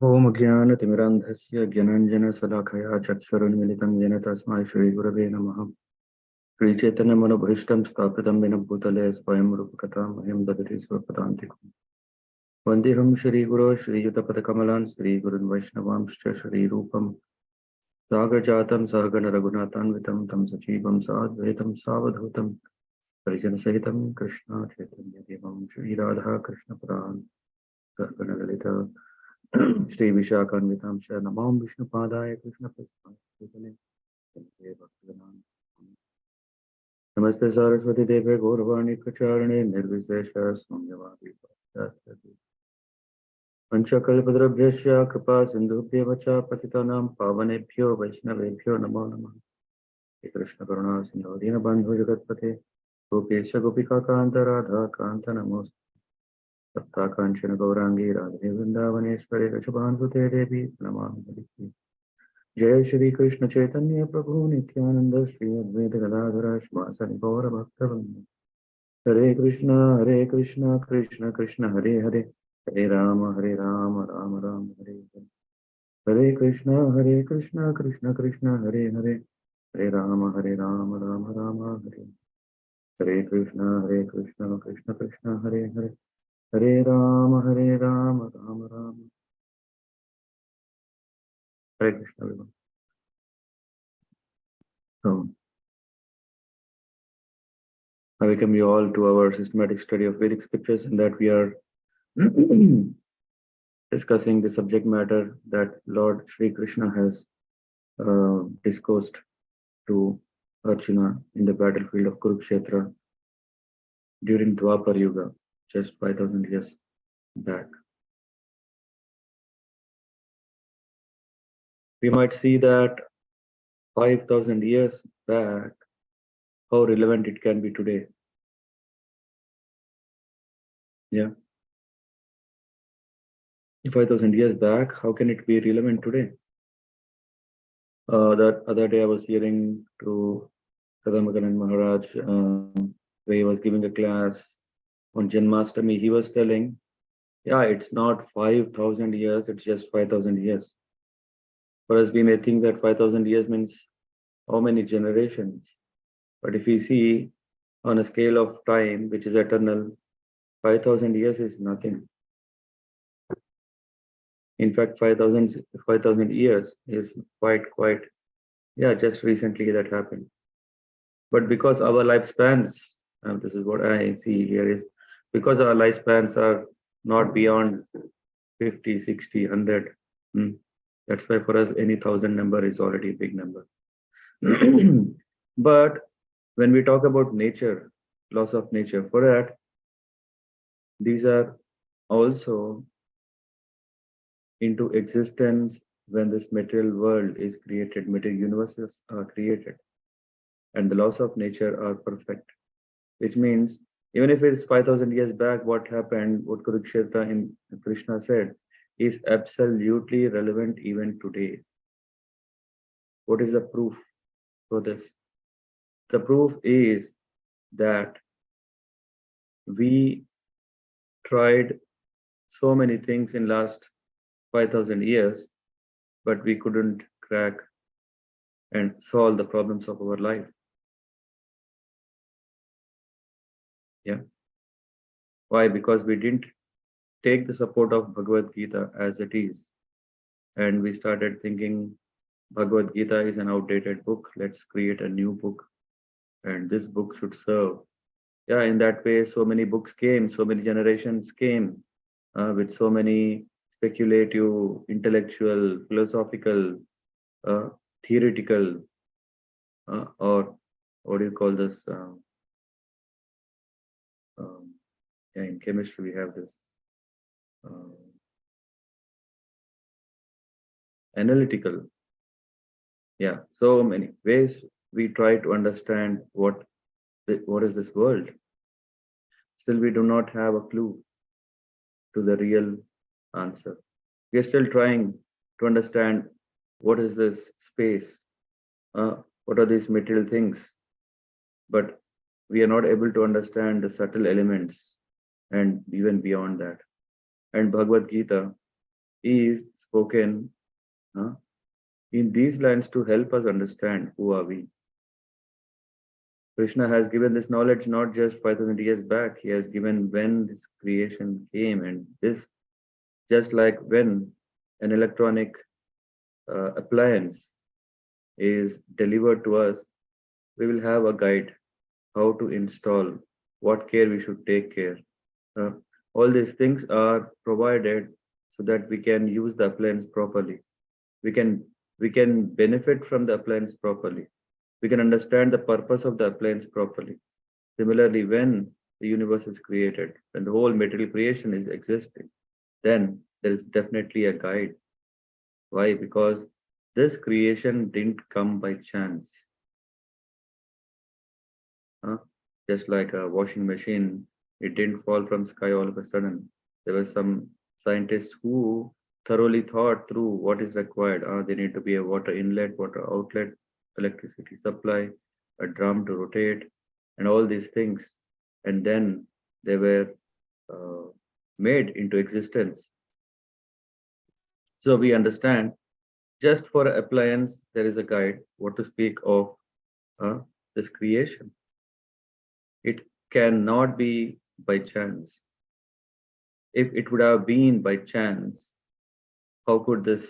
Om Jnana-timirandhasya Jnananjana-salakaya Chakshurunmilitam Jena Tasmai Shri Gurave Namaha. Shri Chaitanya Manobhishtam Sthapitam Vena Bhutale Swayam Rupakatam Mahim Dadati Swapadantikum. Vandeham Shri Guru Shri Yutapatakamalān Shri Gurun Vaishnavamscha Shri Rupam Sagajatam Sargana Raghunathan Vitam Tam Sachivam Sadvaitam Savadhutam Parijana Sahitam Krishna Chaitanya Devam Shri Radha Krishna Pran Sargana Lalita Shri Vishakhanvitam Shri Namam Vishnu Padaya Krishna Prasthana Namaste Saraswati Deve Gauravani Kacharane Nirvisesha Samyavadi Panchakalpadrabhyasya Kripa Sindhubhya Vacha Patitanam Pavanebhyo Vaishnavebhyo Namo Namah Shri Krishna Karuna Sindhu Dina Bandhu Jagatpate Gopesha Gopika Kanta Radha Kanta Namos Sapta Kanchana Gaurangi Radhe Vrindavaneshwari Rishabhanvute Devi Namami Harihi Jai Shri Krishna Chaitanya Prabhu Nityananda Shri Advaita Gadadhara Shivasani Gaura Bhaktavranda Hare Krishna Krishna Krishna Hare Hare Hare Rama Rama Rama Hare Hare Hare Krishna Krishna Krishna Hare Hare Hare Rama Rama Rama Hare Hare Krishna Krishna Krishna Hare Hare Hare Rama Rama Rama Hare Krishna everyone. So, I welcome you all to our systematic study of Vedic scriptures, and that we are discussing the subject matter that Lord Sri Krishna has discoursed to Arjuna in the battlefield of Kurukshetra during Dwapar Yuga, just 5,000 years back. We might see that 5,000 years back, how relevant it can be today. Yeah. 5,000 years back, how can it be relevant today? That other day I was hearing to Kadambakaran Maharaj, where he was giving a class on Janmashtami. He was telling, yeah, it's not 5,000 years, it's just 5,000 years. For us, we may think that 5,000 years means how many generations? But if we see on a scale of time, which is eternal, 5,000 years is nothing. In fact, 5,000 years is quite, yeah, just recently that happened. But because our lifespans, and this is what I see here, is because our lifespans are not beyond 50, 60, 100. That's why for us, any 1,000 number is already a big number. But when we talk about nature, laws of nature, for that, these are also into existence when this material world is created, material universes are created, and the laws of nature are perfect, which means even if it's 5,000 years back, what happened, what Kurukshetra in Krishna said, is absolutely relevant even today. What is the proof for this? The proof is that we tried so many things in last 5,000 years, but we couldn't crack and solve the problems of our life. Yeah. Why? Because we didn't take the support of Bhagavad Gita as it is. And we started thinking Bhagavad Gita is an outdated book. Let's create a new book. And this book should serve. Yeah, in that way, so many books came, so many generations came with so many speculative, intellectual, philosophical, theoretical, or what do you call this? Yeah, in chemistry, we have this analytical. Yeah, so many ways we try to understand what is this world. Still, we do not have a clue to the real answer. We are still trying to understand what is this space, what are these material things, but we are not able to understand the subtle elements and even beyond that. And Bhagavad Gita is spoken in these lines to help us understand who are we. Krishna has given this knowledge not just 5,000 years back, he has given when this creation came, and this just like when an electronic appliance is delivered to us, we will have a guide how to install, what care we should take care. Uh, all these things are provided so that we can use the appliance properly. We can we can benefit from the appliance properly. We can understand the purpose of the appliance properly. Similarly, when the universe is created, when the whole material creation is existing, then there is definitely a guide. Why? Because this creation didn't come by chance. Huh? Just like a washing machine, it didn't fall from sky all of a sudden. There were some scientists who thoroughly thought through what is required. They need to be a water inlet, water outlet, electricity supply, a drum to rotate, and all these things. And then they were uh, made into existence. So we understand just for appliance, there is a guide what to speak of this creation. It cannot be by chance. If it would have been by chance, how could this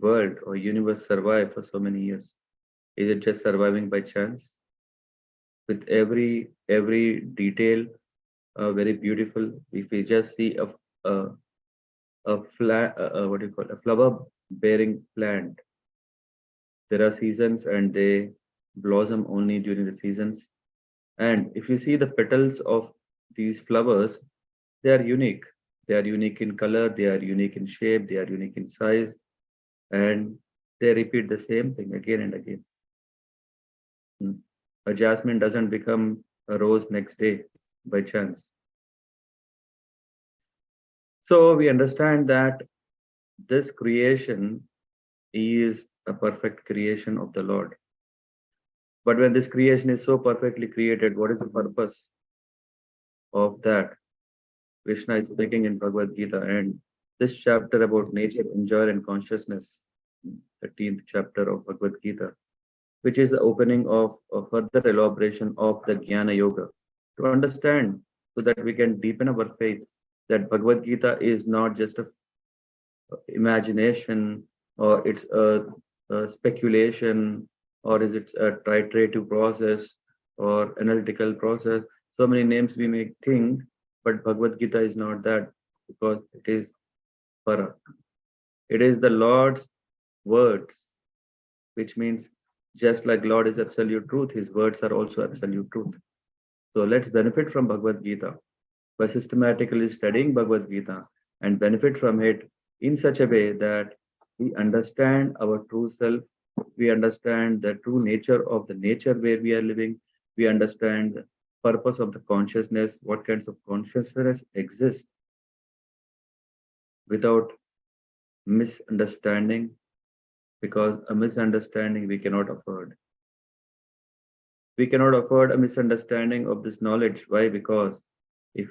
world or universe survive for so many years? Is it just surviving by chance? With every detail, very beautiful. If we just see a flat, what do you call it, a flower bearing plant, there are seasons and they blossom only during the seasons. And if you see the petals of these flowers, they are unique. They are unique in color, they are unique in shape, they are unique in size, and they repeat the same thing again and again. A jasmine doesn't become a rose next day by chance. So we understand that this creation is a perfect creation of the Lord. But when this creation is so perfectly created, what is the purpose of that? Krishna is speaking in Bhagavad Gita, and this chapter about nature, enjoy, and consciousness, 13th chapter of Bhagavad Gita, which is the opening of a further elaboration of the Jnana Yoga to understand so that we can deepen our faith that Bhagavad Gita is not just a imagination or it's a speculation or is it a titrative process or analytical process. So many names we may think, but Bhagavad Gita is not that because it is para. It is the Lord's words, which means just like Lord is absolute truth, his words are also absolute truth. So let's benefit from Bhagavad Gita by systematically studying Bhagavad Gita and benefit from it in such a way that we understand our true self, we understand the true nature of the nature where we are living, we understand the purpose of the consciousness, what kinds of consciousness exist without misunderstanding, because a misunderstanding we cannot afford. We cannot afford a misunderstanding of this knowledge. Why? Because if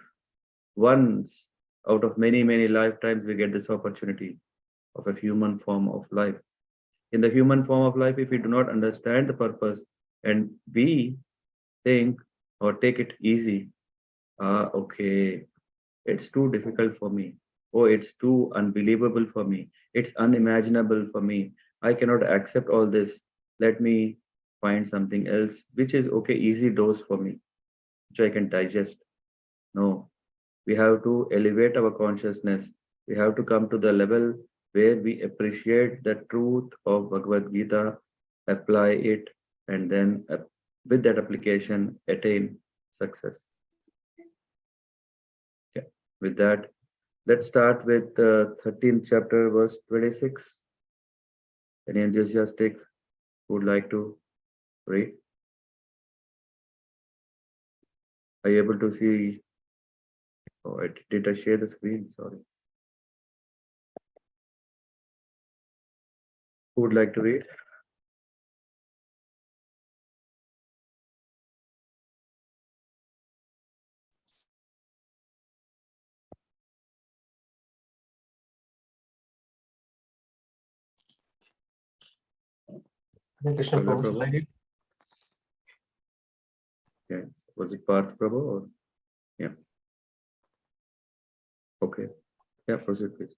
once out of many, many lifetimes we get this opportunity of a human form of life. In the human form of life, if we do not understand the purpose and we think or take it easy, okay, it's too difficult for me. Oh, it's too unbelievable for me. It's unimaginable for me. I cannot accept all this. Let me find something else, which is okay, easy dose for me, which I can digest. No, we have to elevate our consciousness. We have to come to the level where we appreciate the truth of Bhagavad Gita, apply it, and then with that application, attain success. Okay. With that, let's start with the 13th chapter, verse 26. Any enthusiastic who would like to read? Are you able to see? Oh, did I share the screen? Sorry. Who would like to read? Krishna Chandra Prabhu, shall I Prabhu? read? Yeah. Was it Parth Prabhu or? Yeah. Okay. Yeah, proceed, please.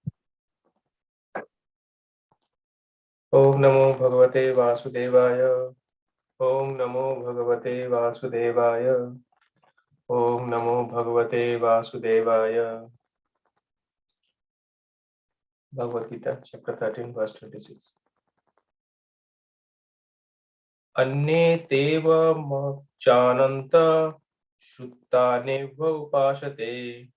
Om Namo Bhagavate Vasudevaya. Om Namo Bhagavate Vasudevaya. Om Namo Bhagavate Vasudevaya. Bhagavad Gita, chapter 13, verse 26. Anne teva jananta shuttane upashate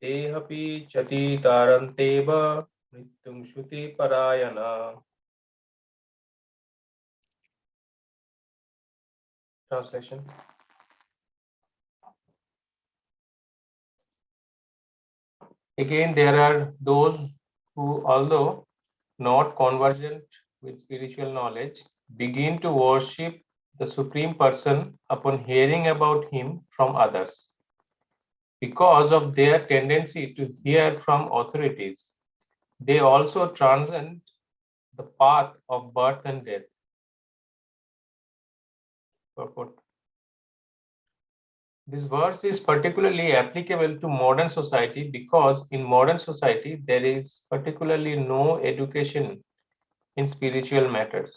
tehapi chati taranteva mrityum shuti parayana. Translation. Again, there are those who, although not conversant with spiritual knowledge, begin to worship the Supreme Person upon hearing about him from others. Because of their tendency to hear from authorities, they also transcend the path of birth and death. Purport. This verse is particularly applicable to modern society because in modern society there is particularly no education in spiritual matters.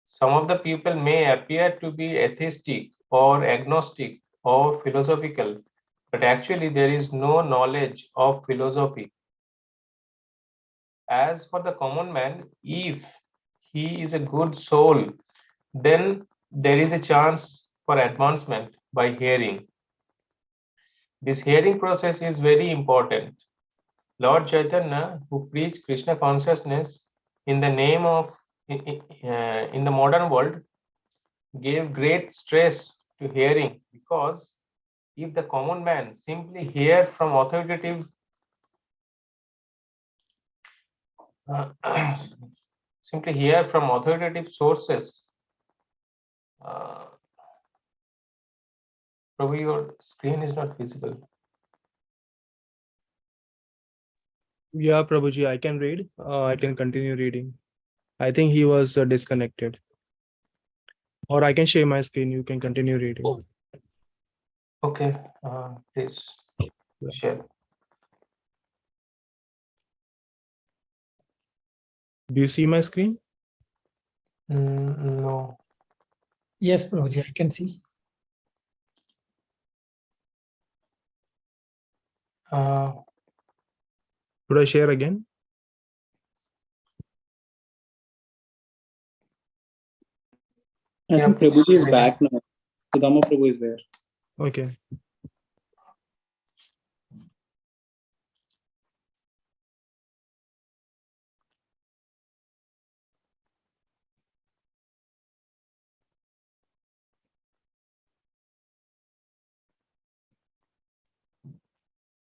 Some of the people may appear to be atheistic or agnostic or philosophical, but actually there is no knowledge of philosophy. As for the common man, if he is a good soul, then there is a chance for advancement by hearing. This hearing process is very important. Lord Chaitanya, who preached Krishna consciousness in the name of in the modern world, gave great stress to hearing because if the common man simply hear from authoritative simply hear from authoritative sources, probably your screen is not visible. Yeah, Prabhuji, I can read. I can continue reading. I think he was disconnected. Or I can share my screen. You can continue reading. Okay, please share. Do you see my screen? No. Yes, Prabhuji, I can see. Should I share again? I Yeah, think please Prabhuji is share. back now. Sudama Prabhu is there. Okay.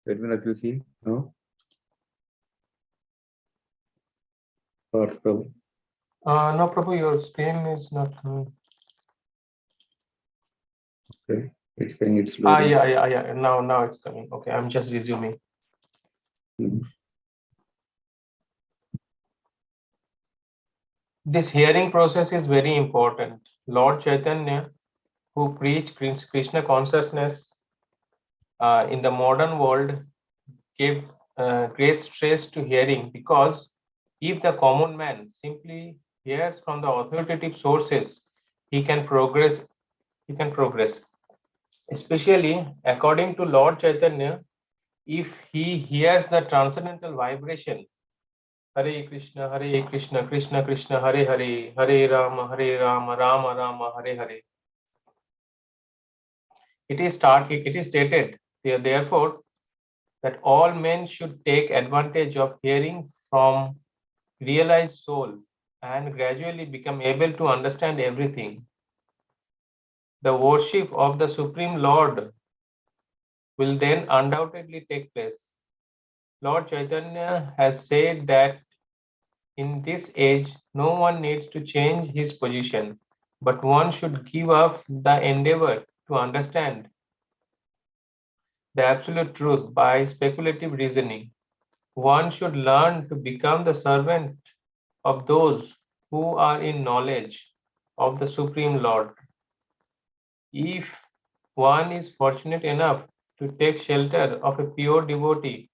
Edwin, have you seen? No? Parth Prabhu? No, Prabhu, your screen is not coming. Okay. It's saying it's loading. Yeah. Now it's coming. Okay, I'm just resuming. Mhm. This hearing process is very important. Lord Chaitanya, who preached Krishna consciousness in the modern world, gave great stress to hearing because if the common man simply hears from the authoritative sources, he can progress. He can progress. Especially according to Lord Chaitanya, if he hears the transcendental vibration, Hare Krishna, Krishna Krishna, Hare Hare, Hare Rama, Rama Rama, Hare Hare. It is stated therefore that all men should take advantage of hearing from realized soul and gradually become able to understand everything. The worship of the Supreme Lord will then undoubtedly take place. Lord Chaitanya has said that in this age, no one needs to change his position, but one should give up the endeavor to understand the absolute truth by speculative reasoning. One should learn to become the servant of those who are in knowledge of the Supreme Lord. If one is fortunate enough to take shelter of a pure devotee,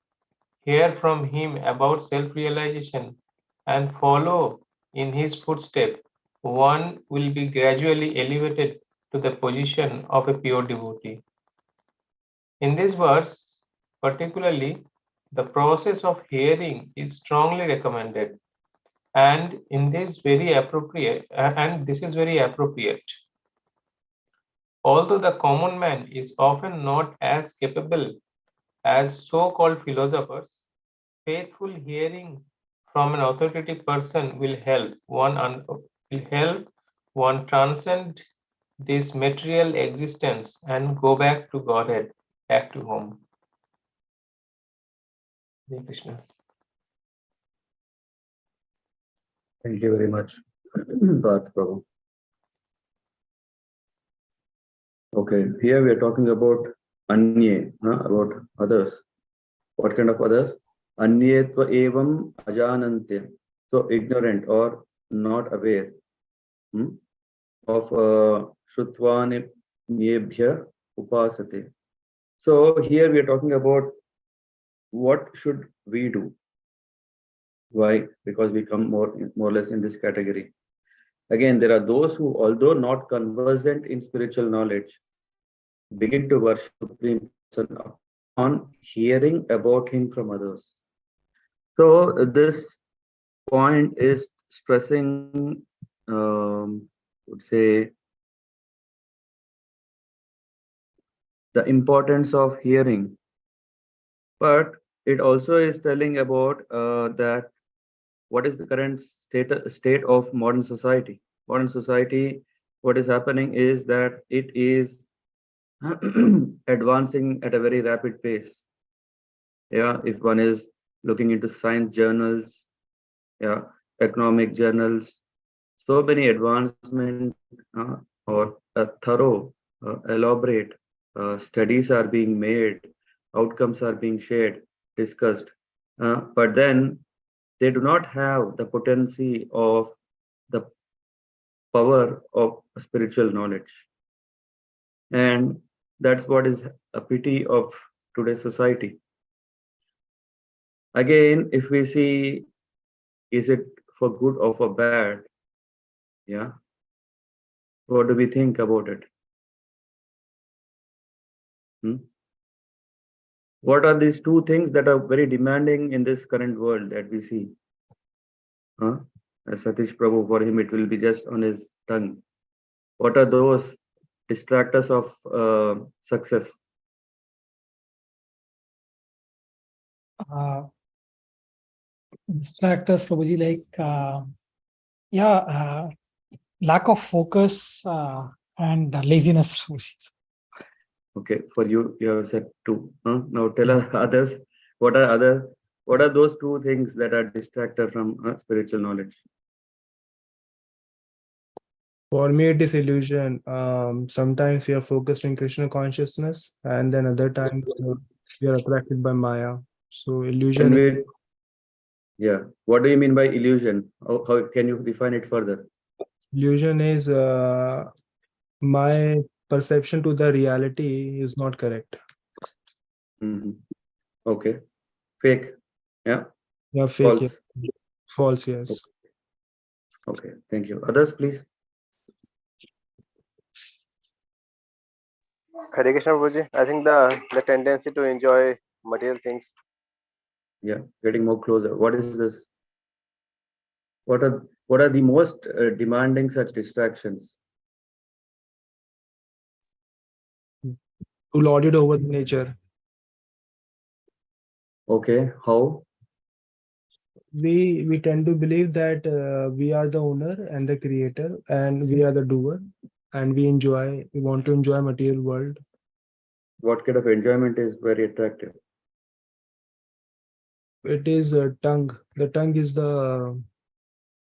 hear from him about self-realization, and follow in his footsteps, one will be gradually elevated to the position of a pure devotee. In this verse, particularly, the process of hearing is strongly recommended, and this is very appropriate. Although the common man is often not as capable as so-called philosophers, faithful hearing from an authoritative person will help one transcend this material existence and go back to Godhead, back to home. Hare Krishna. Thank you very much, Parth Prabhu. Okay, here we are talking about Anye, about others. What kind of others? Anyetva evam ajanantya. So ignorant or not aware of Shrutvan Nyebhya Upasate. So here we are talking about what should we do? Why? Because we come more or less in this category. Again, there are those who, although not conversant in spiritual knowledge, begin to worship Supreme Person on hearing about him from others. So this point is stressing, would say, the importance of hearing, but it also is telling about that what is the current state of modern society. Modern society, what is happening is that it is advancing at a very rapid pace. Yeah, if one is looking into science journals, yeah, economic journals, so many advancement or thorough, elaborate studies are being made, outcomes are being shared, discussed, but then they do not have the potency of the power of spiritual knowledge. And that's what is a pity of today's society. Again, if we see, is it for good or for bad? Yeah. What do we think about it? What are these two things that are very demanding in this current world that we see? As Satish Prabhu, for him, it will be just on his tongue. What are those distractors of success? Distractors, Prabhuji, like, lack of focus and laziness, Prabhuji. Okay, for you, you have said two. Now tell us others. What are those two things that are distractor from spiritual knowledge? For me, it is illusion. Sometimes we are focused in Krishna consciousness, and then other times we are attracted by Maya. So illusion. Yeah. What do you mean by illusion? How can you define it further? Illusion is my perception to the reality is not correct. Okay. Fake. Yeah. Yeah, fake. False. Yeah. False, yes. Okay. Thank you. Others, please. Hare Krishna Prabhuji. I think the tendency to enjoy material things. Yeah, getting more closer. What is this? What are the most demanding such distractions? To lord it over the nature. Okay, how? We tend to believe that we are the owner and the creator, and we are the doer, and we want to enjoy material world. What kind of enjoyment is very attractive? It is tongue. The tongue is the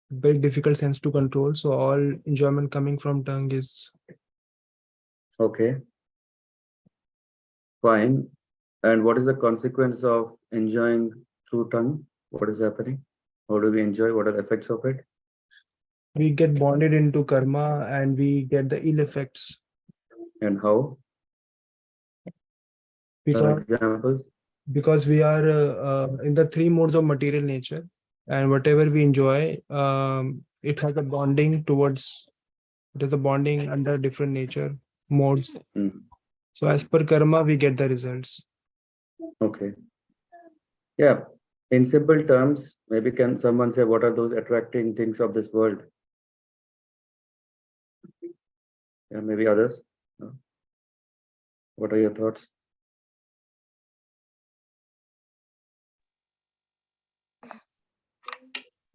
very difficult sense to control. So all enjoyment coming from tongue is okay. Fine. And what is the consequence of enjoying through tongue? What is happening? How do we enjoy? What are the effects of it? we get bonded into karma and we get the ill effects And how? because Examples? we are in the three modes of material nature, and whatever we enjoy, it has a bonding towards, it is a bonding under different nature modes. Mm. So as per karma, we get the results. Okay. Yeah. In simple terms, maybe can someone say what are those attracting things of this world? Yeah, maybe others. No? What are your thoughts?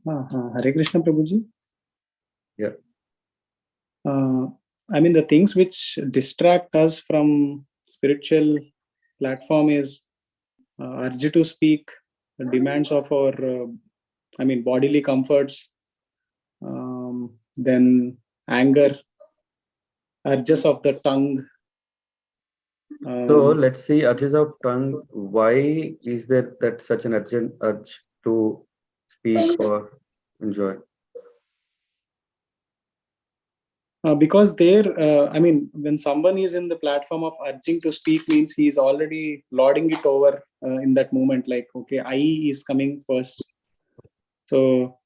Hare Krishna, Prabhuji. Yeah. I mean, the things which distract us from spiritual platform is urge to speak, the demands of our, bodily comforts, then anger, urges of the tongue. So let's see, urges of tongue. Why is there that such an urgent urge to speak or enjoy? Because there, when someone is in the platform of urging to speak, means he is already lording it over in that moment. Like, okay, I is coming first. So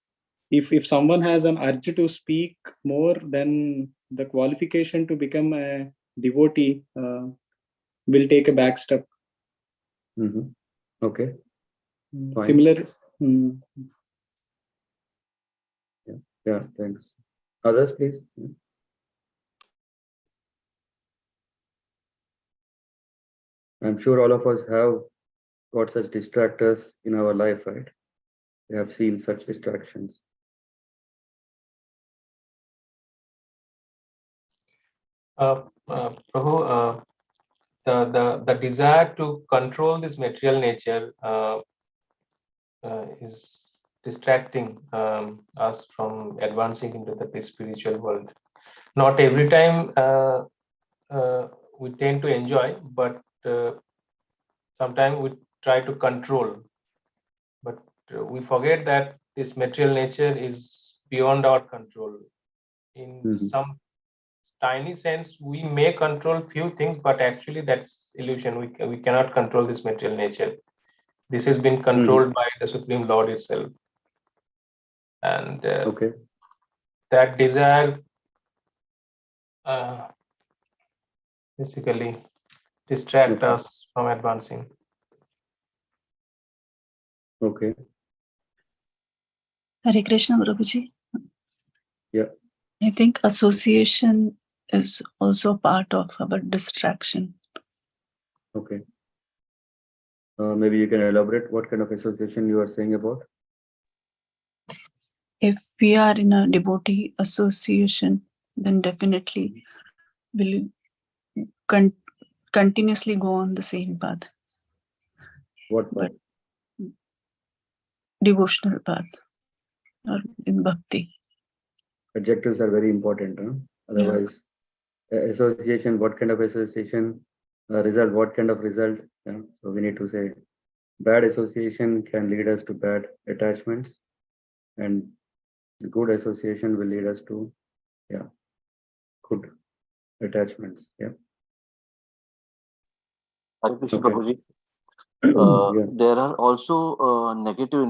if someone has an urge to speak more, then the qualification to become a devotee will take a back step. Mm-hmm. Okay. Fine. Similar. Yeah, thanks. Others, please. I'm sure all of us have got such distractors in our life, right? We have seen such distractions. Prabhu, the desire to control this material nature is distracting us from advancing into the spiritual world. Not every time we tend to enjoy, but sometimes we try to control. But we forget that this material nature is beyond our control. In some tiny sense, we may control few things, but actually that's illusion. We cannot control this material nature. This has been controlled by the Supreme Lord itself. And Okay. that desire basically distract us from advancing. Okay. Hare Krishna, Prabhuji. Yeah. I think association is also part of our distraction. Okay. Maybe you can elaborate what kind of association you are saying about? If we are in a devotee association, then definitely we'll continuously go on the same path. What path? Devotional path or in bhakti. Adjectives are very important. Huh? Otherwise, association, what kind of association? Result, what kind of result? Yeah? So we need to say bad association can lead us to bad attachments, and good association will lead us to good attachments. Yeah. Hare Krishna, Okay. Prabhuji. Yeah. There are also negative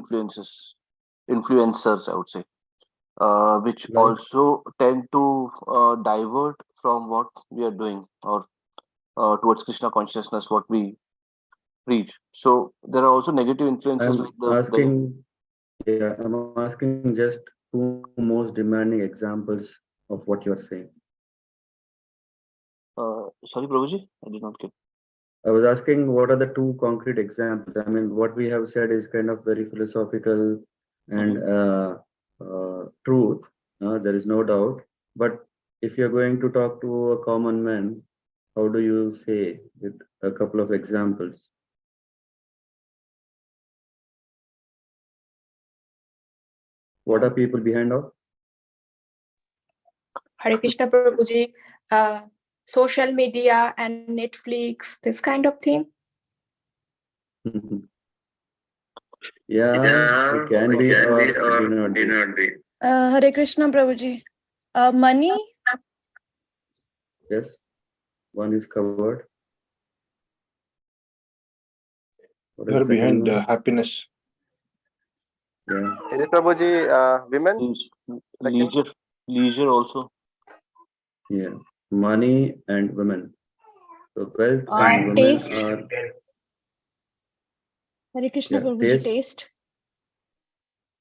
influencers, I would say, which Like? also tend to divert from what we are doing or towards Krishna consciousness, what we preach. So there are also negative influences I'm like the I'm asking just two most demanding examples of what you're saying. sorry, Prabhuji, I did not get. I was asking what are the two concrete examples? I mean, what we have said is kind of very philosophical and truth. There is no doubt. But if you're going to talk to a common man, how do you say with a couple of examples? What are people behind of? Hare Krishna Prabhuji, social media and Netflix, this kind of thing. Yeah, it can be or it may not be. Hare Krishna, Prabhuji. Money, Yes, one is covered. What They is are the second behind one? happiness. Yeah. Is it Prabhuji, women? Leisure, leisure also. Yeah, money and women. So wealth and women taste. are, Hare Krishna, yeah, Prabhuji. taste. Taste.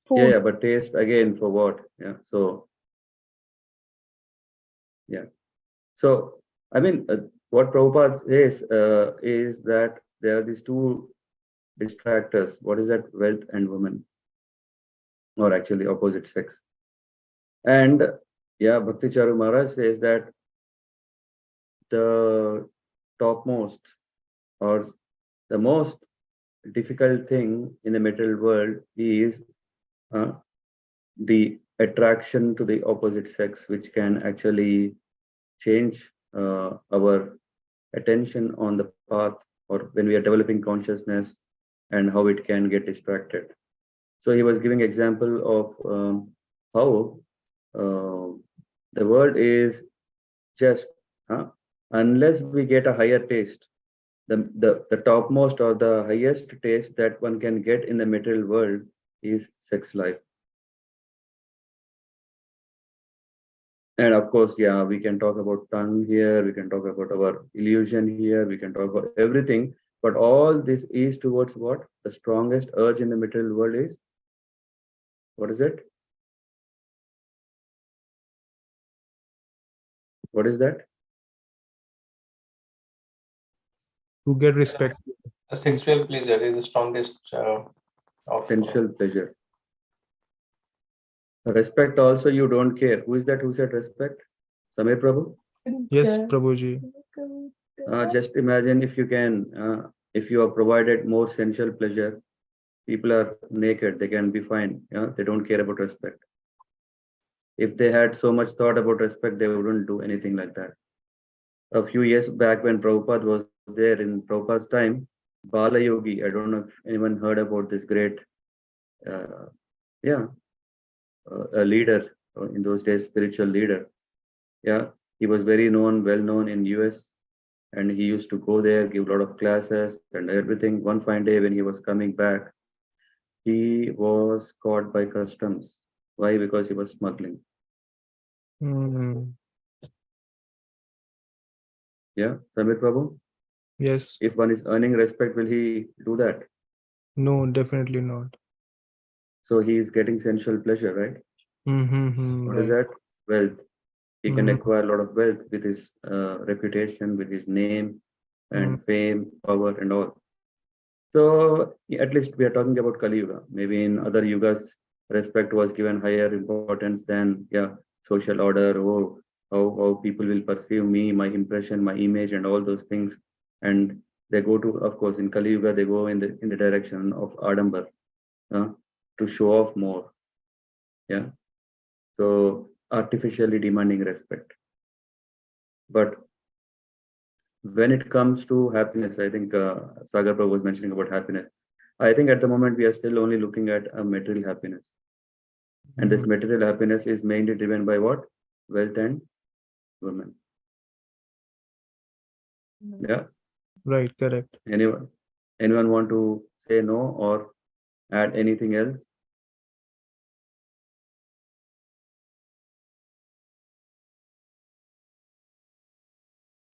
Yeah, Food. yeah, but taste again for what? Yeah, so yeah. So I mean, what Prabhupada says is that there are these two distractors. What is that? Wealth and women, or actually opposite sex. And yeah, Bhakti Charu Maharaj says that the topmost or the most difficult thing in the material world is the attraction to the opposite sex, which can actually change our attention on the path, or when we are developing consciousness, and how it can get distracted. So he was giving example of how the world is just unless we get a higher taste, the topmost or the highest taste that one can get in the material world is sex life. And of course, yeah, we can talk about tongue here, we can talk about our illusion here, we can talk about everything, but all this is towards what? The strongest urge in the material world is, what is it? What is that? To get respect. The sexual pleasure is the strongest of Sensual pleasure. Respect also, you don't care. Who is that who said respect? Samir Prabhu? Yes, Prabhuji. Just imagine if you can, if you are provided more sensual pleasure, people are naked, they can be fine. Yeah, they don't care about respect. If they had so much thought about respect, they wouldn't do anything like that. A few years back, when Prabhupada was there in Prabhupada's time, Bala Yogi, I don't know if anyone heard about this great, a leader in those days, spiritual leader. Yeah, he was very known, well known in US, and he used to go there, give a lot of classes and everything. One fine day when he was coming back, he was caught by customs. Why? Because he was smuggling. Mm, Yeah, Samir Prabhu, yes. if one is earning respect, will he do that? No, definitely not. So he is getting sensual pleasure, right? Mm-hmm, What is right. that? Wealth. He can Mhm. acquire a lot of wealth with his reputation, with his name and fame, power, and all. So at least we are talking about Kali Yuga. Maybe in other yugas, respect was given higher importance than, yeah, social order. Oh, how people will perceive me, my impression, my image, and all those things. And they go to, of course, in Kali Yuga, they go in the direction of Adambar, to show off more. Yeah. So artificially demanding respect. But when it comes to happiness, I think Sagar Prabhu was mentioning about happiness. I think at the moment we are still only looking at a material happiness. And this material happiness is mainly driven by what? Wealth and women. Yeah. Right, correct. Anyone want to say no or add anything else?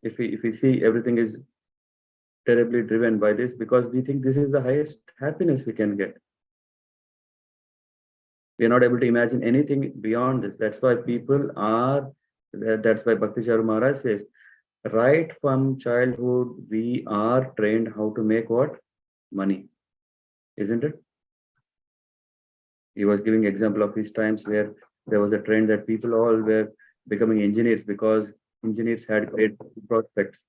If we see everything is terribly driven by this, because we think this is the highest happiness we can get. We are not able to imagine anything beyond this. That's why people are, that's why Bhakti Charu Maharaj says, right from childhood, we are trained how to make what? Money. Isn't it? He was giving example of his times where there was a trend that people all were becoming engineers because engineers had great prospects.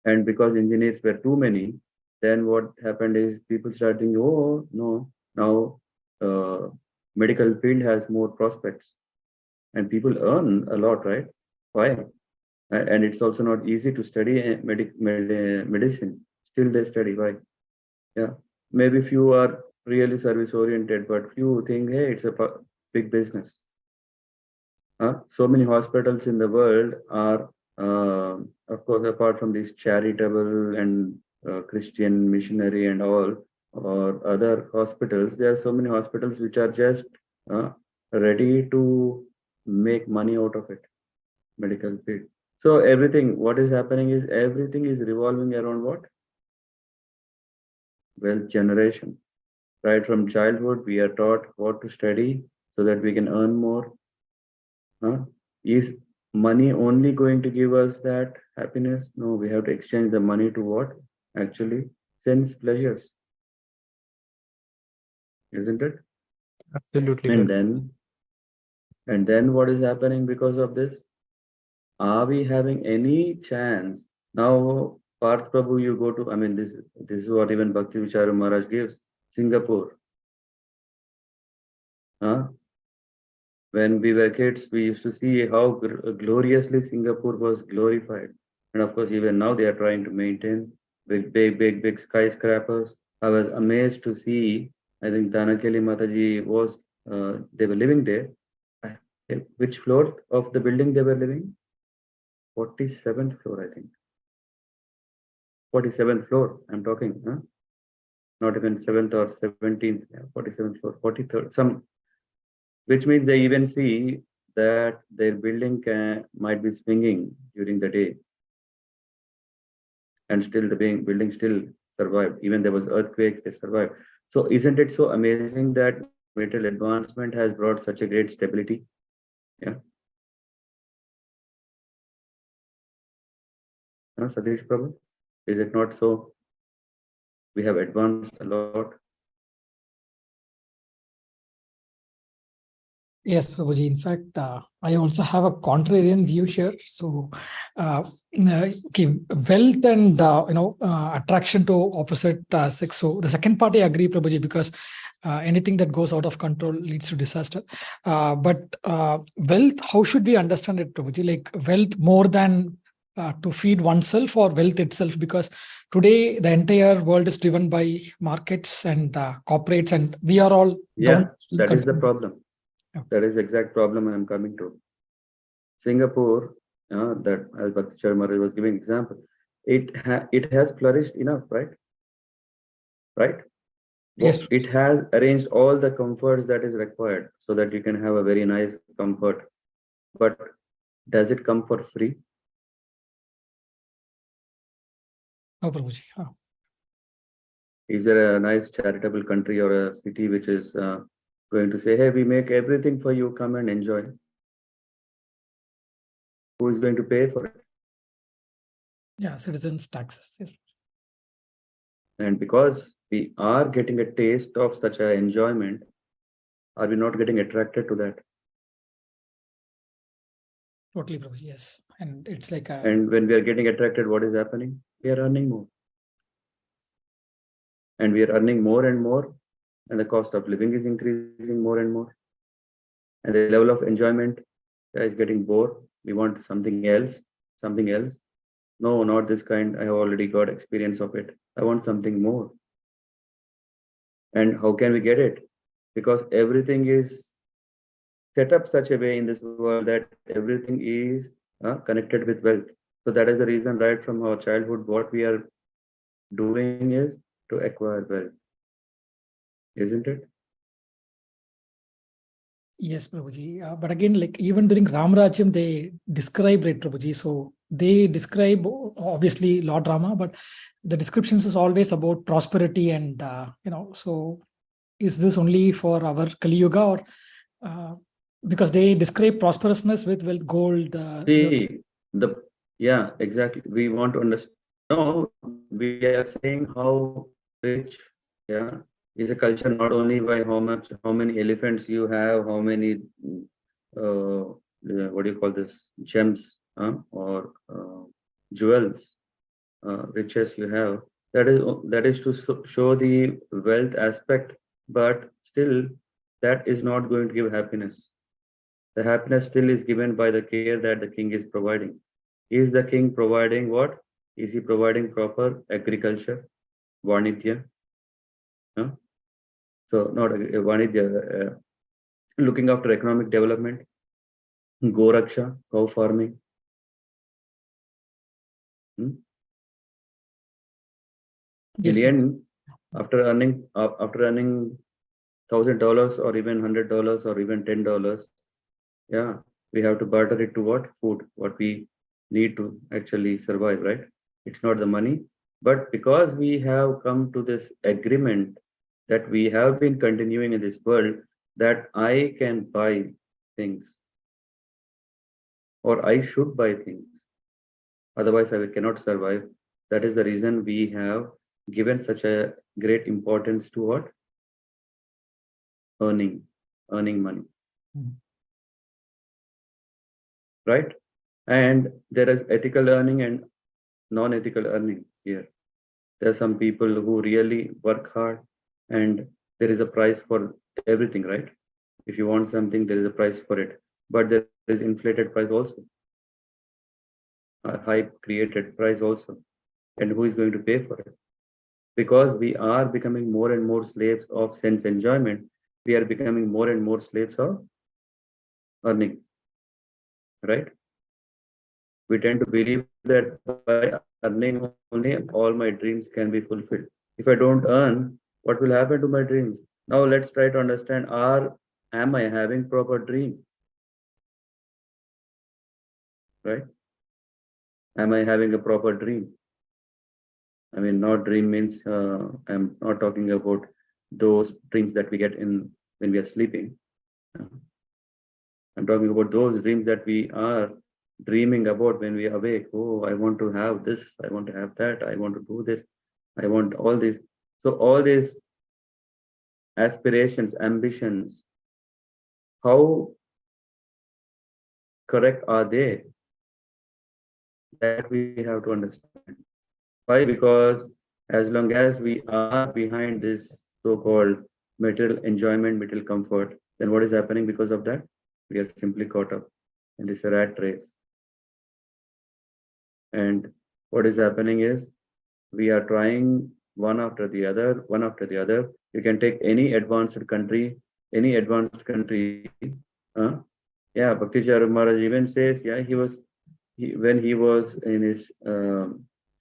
And because engineers were too many, then what happened is people started thinking, oh, no, now medical field has more prospects. And people earn a lot, right? Why? And it's also not easy to study medicine. Still they study. Why? Yeah. Maybe few are really service oriented, but few think, hey, it's a big business. So many hospitals in the world are, of course, apart from these charitable and Christian missionary and all, or other hospitals, there are so many hospitals which are just ready to make money out of it, medical field. So everything, what is happening is everything is revolving around what? Wealth generation. Right from childhood, we are taught what to study so that we can earn more. Is money only going to give us that happiness? No, we have to exchange the money to what? Actually, sense pleasures. Isn't it? Absolutely. And then what is happening because of this? Are we having any chance? Now, Parth Prabhu, you go to, I mean, this is what even Bhakti Vicharu Maharaj gives, Singapore. When we were kids, we used to see how gloriously Singapore was glorified. And of course, even now they are trying to maintain big skyscrapers. I was amazed to see, I think Danakeli Mataji was, they were living there. Which floor of the building they were living? 47th floor, I think. 47th floor, I'm talking, not even 7th or 17th, 47th floor, 43rd, which means they even see that their building might be swinging during the day, and still the building still survived. Even there was earthquakes, they survived. So isn't it so amazing that material advancement has brought such a great stability? Yeah. Satish Prabhu, is it not so? We have advanced a lot. Yes, Prabhuji. In fact, I also have a contrarian view here. So, okay, wealth and attraction to opposite sex. So the second part I agree, Prabhuji, because anything that goes out of control leads to disaster. But wealth, how should we understand it, Prabhuji? Like wealth more than to feed oneself, or wealth itself? Because today the entire world is driven by markets and corporates, and we are all that is the problem. That is the exact problem I am coming to. Singapore, that as Bhakti Charmari was giving example, it has flourished enough, right? Right? Yes. It has arranged all the comforts that is required so that you can have a very nice comfort. But does it come for free? No, Prabhuji. Is there a nice charitable country or a city which is going to say, hey, we make everything for you, come and enjoy? Who is going to pay for it? Yeah, citizens' taxes. Yes. And because we are getting a taste of such an enjoyment, are we not getting attracted to that? Totally, Prabhuji. Yes. And it's like a... And when we are getting attracted, what is happening? We are earning more. And we are earning more and more, and the cost of living is increasing more and more. And the level of enjoyment is getting bored. We want something else, something else. No, not this kind. I have already got experience of it. I want something more. And how can we get it? Because everything is set up such a way in this world that everything is connected with wealth. So that is the reason, right from our childhood, what we are doing is to acquire wealth. Isn't it? Yes, Prabhuji. But again, like even during Ramarajyam, they describe it, Prabhuji. So they describe obviously Lord Rama, but the descriptions is always about prosperity and, so is this only for our Kali Yuga, or because they describe prosperousness with gold? Yeah, exactly. We want to understand. No, we are saying how rich, is a culture not only by how many elephants you have, how many, what do you call this, gems or jewels, riches you have. That is to show the wealth aspect, but still that is not going to give happiness. The happiness still is given by the care that the king is providing. Is the king providing what? Is he providing proper agriculture, Vanidya? So not Vanidya, looking after economic development. Goraksha, cow farming. In Yes, the Prabhuji. end, after earning $1,000 or even $100 or even $10, yeah, we have to barter it to what? Food, what we need to actually survive, right? It's not the money, but because we have come to this agreement that we have been continuing in this world, that I can buy things or I should buy things. Otherwise, I cannot survive. That is the reason we have given such a great importance to what? Earning money. Right? And there is ethical earning and non-ethical earning here. There are some people who really work hard and there is a price for everything, right? If you want something, there is a price for it. But there is inflated price also. A hype created price also. And who is going to pay for it? Because we are becoming more and more slaves of sense enjoyment, we are becoming more and more slaves of earning, right? We tend to believe that by earning only all my dreams can be fulfilled. If I don't earn, what will happen to my dreams? Now let's try to understand, am I having proper dream? Right? Am I having a proper dream? I mean, not dream means I'm not talking about those dreams that we get in when we are sleeping. I'm talking about those dreams that we are dreaming about when we are awake. Oh, I want to have this, I want to have that, I want to do this, I want all this. So all these aspirations, ambitions, how correct are they? That we have to understand. Why? Because as long as we are behind this so-called material enjoyment, material comfort, then what is happening because of that? We are simply caught up in this rat race. And what is happening is we are trying one after the other. You can take any advanced country. Yeah, Bhakti Charu Maharaj even says, yeah, when he was in his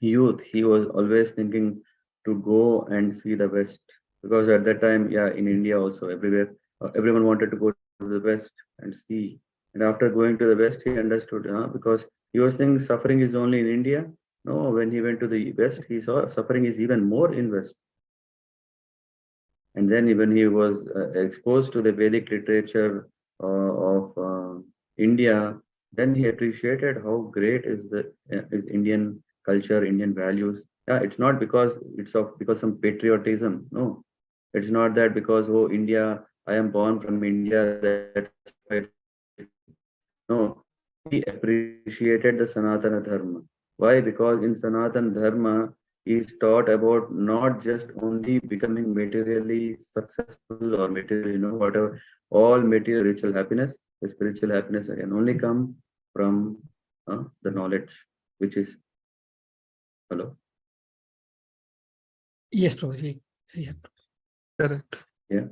youth, he was always thinking to go and see the West. Because at that time, yeah, in India also, everywhere, everyone wanted to go to the West and see. And after going to the West, he understood, because he was thinking suffering is only in India. No, when he went to the West, he saw suffering is even more in West. And then when he was exposed to the Vedic literature of India, then he appreciated how great is Indian culture, Indian values. Yeah, it's not because because some patriotism. No, it's not that because India, I am born from India. That's why. No, he appreciated the Sanatana Dharma. Why? Because in Sanatana Dharma, he is taught about not just only becoming materially successful or material, whatever, all material spiritual happiness. The spiritual happiness can only come from the knowledge, which is, hello? Yes, Prabhuji. Yeah. Correct. Yeah.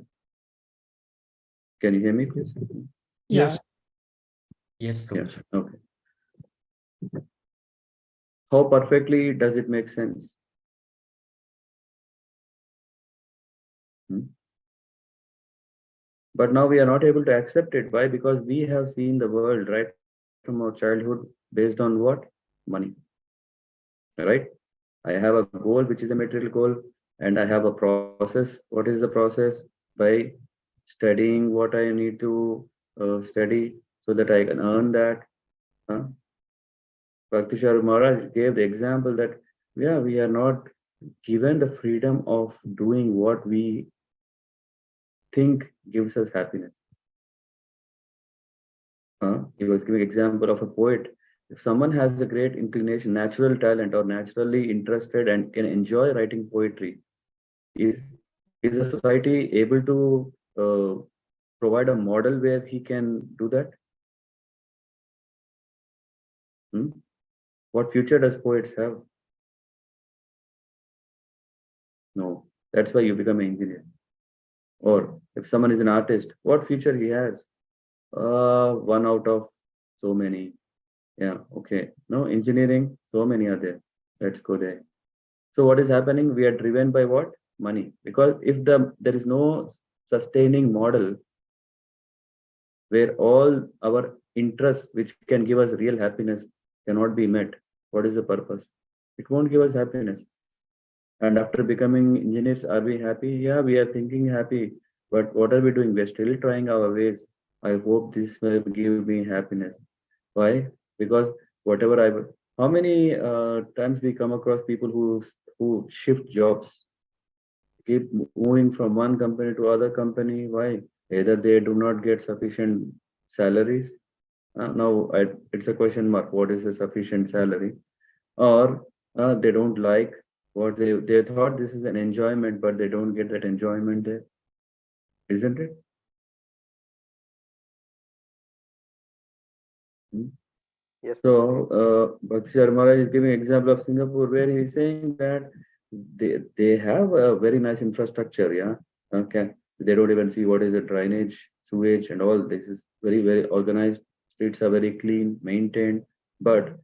Can you hear me, please? Yeah. Yes, Yeah. Prabhuji. Okay. How perfectly does it make sense? But now we are not able to accept it. Why? Because we have seen the world right from our childhood based on what? Money. Right? I have a goal, which is a material goal, and I have a process. What is the process? By studying what I need to study so that I can earn that. Bhakti Charu Maharaj gave the example that, yeah, we are not given the freedom of doing what we think gives us happiness. He was giving example of a poet. If someone has a great inclination, natural talent, or naturally interested and can enjoy writing poetry, is the society able to provide a model where he can do that? What future does poets have? No. That's why you become an engineer. Or if someone is an artist, what future he has? 1 out of so many. Yeah, okay. No, engineering, so many are there. Let's go there. So what is happening? We are driven by what? Money. Because if there is no sustaining model where all our interests, which can give us real happiness, cannot be met, what is the purpose? It won't give us happiness. And after becoming engineers, are we happy? Yeah, we are thinking happy. But what are we doing? We're still trying our ways. I hope this will give me happiness. Why? Because whatever how many times we come across people who shift jobs, keep moving from one company to other company. Why? Either they do not get sufficient salaries. It's a question mark. What is a sufficient salary? Or they don't like what they thought this is an enjoyment, but they don't get that enjoyment there, isn't it? Yes. So Bhakti Maharaj is giving example of Singapore, where he's saying that they have a very nice infrastructure. Yeah, okay. They don't even see what is the drainage, sewage, and all. This is very organized. Streets are very clean, maintained. But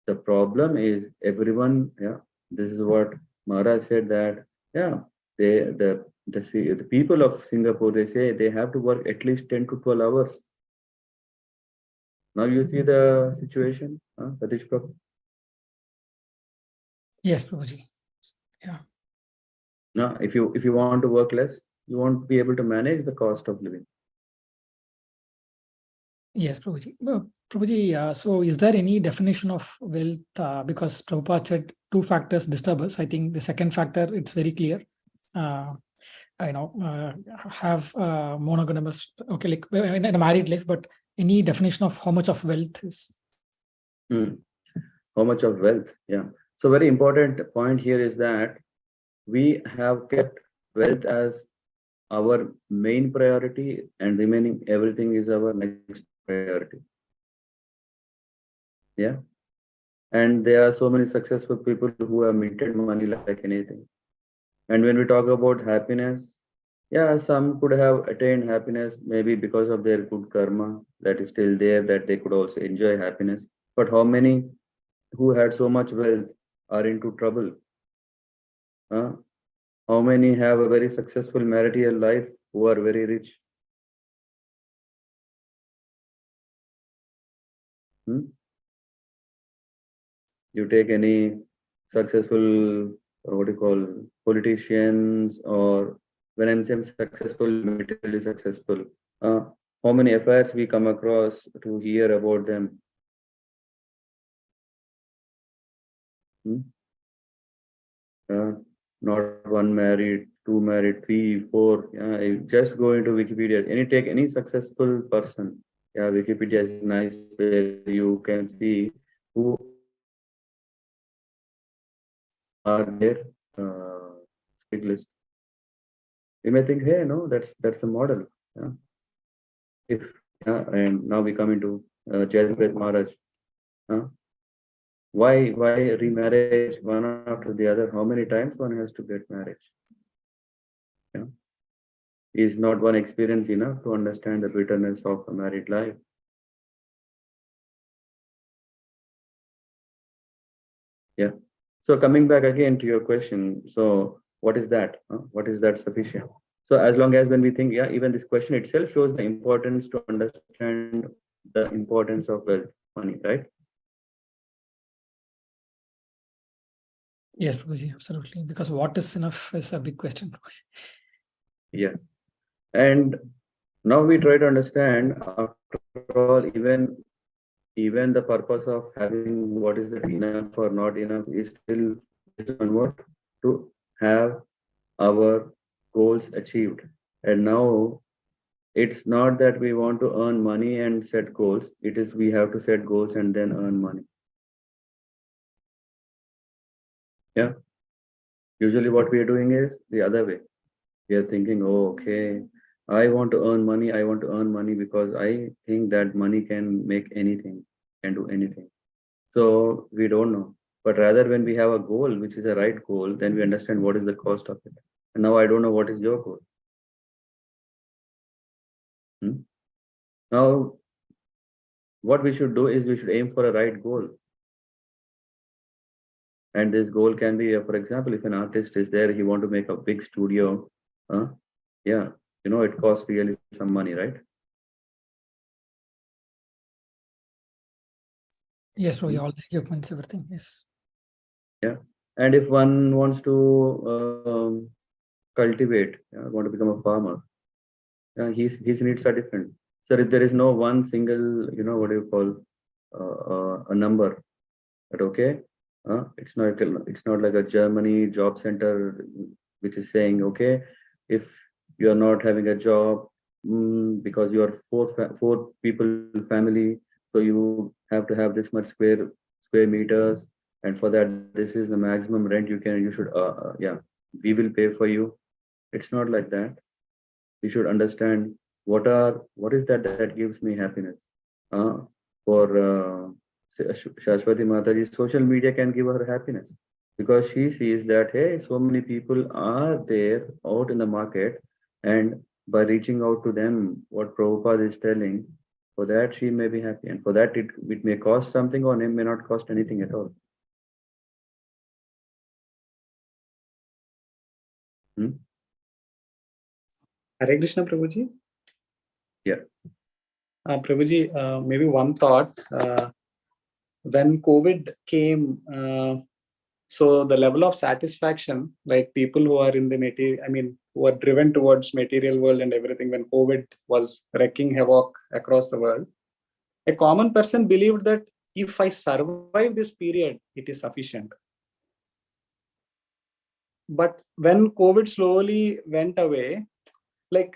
the problem is everyone. Yeah, this is what Maharaj said that. Yeah, the people of Singapore, they say they have to work at least 10 to 12 hours. Now you see the situation, Satish Prabhu. Yes, Prabhuji. Yeah. Now, if you want to work less, you won't be able to manage the cost of living. Yes, Prabhuji. Prabhuji, so is there any definition of wealth? Because Prabhupada said two factors disturb us. I think the second factor, it's very clear. Have monogamous, okay, like in a married life, but any definition of how much of wealth is? How much of wealth? Yeah. So very important point here is that we have kept wealth as our main priority, and remaining everything is our next priority. Yeah. And there are so many successful people who have minted money like anything. And when we talk about happiness, yeah, some could have attained happiness maybe because of their good karma that is still there, that they could also enjoy happiness. But how many who had so much wealth are into trouble? How many have a very successful marital life who are very rich? You take any successful, or what do you call, politicians, or when I'm saying successful, materially successful, how many affairs we come across to hear about them? Not one married, two married, three, four. Just go into Wikipedia. Take any successful person. Yeah, Wikipedia is nice where you can see who are there. Big list. You may think, hey, no, that's a model. Yeah. And now we come into Jayadvaita Maharaj. Why remarriage one after the other? How many times one has to get married? Yeah. Is not one experience enough to understand the bitterness of a married life? Yeah. So coming back again to your question, so what is that? What is that sufficient? So as long as when we think, yeah, even this question itself shows the importance to understand the importance of wealth, money, right? Yes, Prabhuji, absolutely. Because what is enough is a big question, Prabhuji. Yeah. And now we try to understand, after all, even the purpose of having what is it enough or not enough is still based on what? To have our goals achieved. And now it's not that we want to earn money and set goals. It is we have to set goals and then earn money. Yeah. Usually what we are doing is the other way. We are thinking, oh, okay, I want to earn money. I want to earn money because I think that money can make anything, can do anything. So we don't know. But rather when we have a goal, which is a right goal, then we understand what is the cost of it. And now I don't know what is your goal. Now, what we should do is we should aim for a right goal. And this goal can be, for example, if an artist is there, he want to make a big studio. Yeah, it costs really some money, right? Yes, Prabhuji, all the equipments, everything. Yes. Yeah. And if one wants to cultivate, want to become a farmer, his needs are different. So if there is no one single, what do you call, a number, but okay, it's not like a Germany job center which is saying, okay, if you are not having a job because you are four people family, so you have to have this much square meters, and for that this is the maximum rent you should we will pay for you. It's not like that. We should understand what is that gives me happiness. For Shashwati Mataji, social media can give her happiness because she sees that, hey, so many people are there out in the market, and by reaching out to them, what Prabhupada is telling, for that she may be happy, and for that it may cost something or it may not cost anything at all. Hare Krishna, Prabhuji. Yeah. Prabhuji, maybe one thought. When COVID came, so the level of satisfaction, like people who are in the material, who are driven towards material world and everything, when COVID was wreaking havoc across the world, a common person believed that if I survive this period, it is sufficient. But when COVID slowly went away,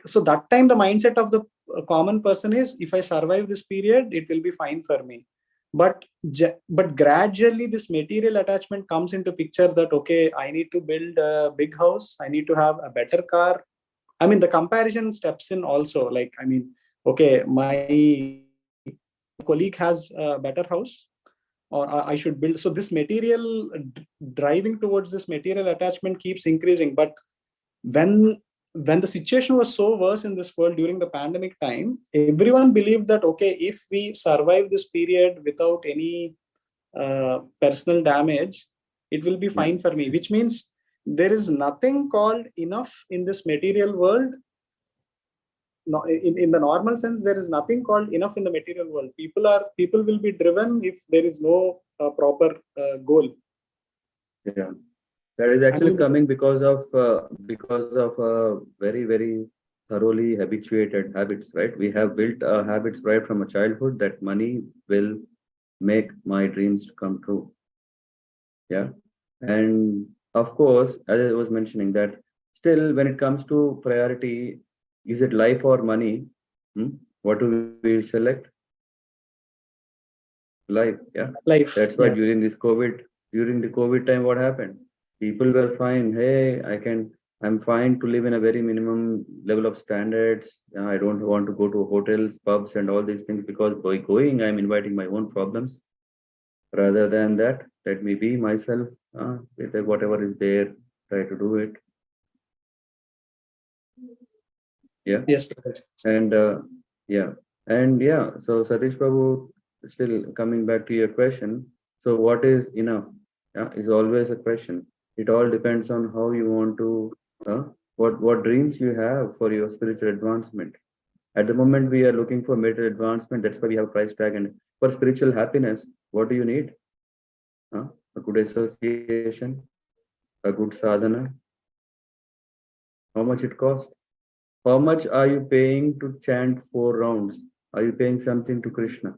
so that time the mindset of the common person is, if I survive this period, it will be fine for me. But gradually this material attachment comes into picture that, okay, I need to build a big house, I need to have a better car. The comparison steps in also, okay, my colleague has a better house, or I should build. So this material driving towards this material attachment keeps increasing. But when the situation was so worse in this world during the pandemic time, everyone believed that, okay, if we survive this period without any personal damage, it will be fine for me, which means there is nothing called enough in this material world. No, in the normal sense, there is nothing called enough in the material world. People will be driven if there is no proper goal. Yeah, that is actually coming because of very, very thoroughly habituated habits, right? We have built habits right from a childhood that money will make my dreams to come true. Yeah, and of course, as I was mentioning, that still when it comes to priority, is it life or money? What do we select? Life. Yeah, life. That's why during the COVID time, what happened? People were fine. Hey, I'm fine to live in a very minimum level of standards. I don't want to go to hotels, pubs, and all these things, because by going, I'm inviting my own problems. Rather than that, let me be myself with whatever is there, try to do it. Yeah. Yes. And so Satish Prabhu, still coming back to your question. So what is enough? Is always a question. It all depends on how you want to, what dreams you have for your spiritual advancement. At the moment, we are looking for material advancement. That's why we have price tag. And for spiritual happiness, what do you need? A good association, a good sadhana. How much it costs? How much are you paying to chant 4 rounds? Are you paying something to Krishna?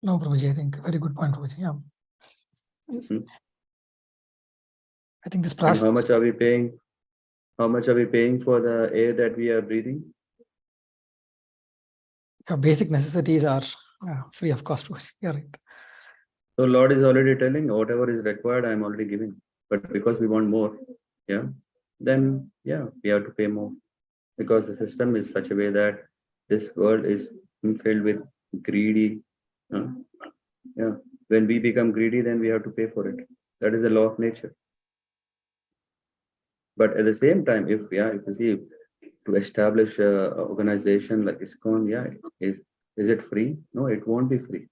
No, Prabhuji, I think very good point, Prabhuji. Yeah. I think this process. And how much are we paying? How much are we paying for the air that we are breathing? Basic necessities are free of cost. Yeah, right. So Lord is already telling, whatever is required, I'm already giving. But because we want more, then we have to pay more. Because the system is such a way that this world is filled with greedy. When we become greedy, then we have to pay for it. That is the law of nature. But at the same time, if you see, to establish an organization like ISKCON, Is it free? No, it won't be free.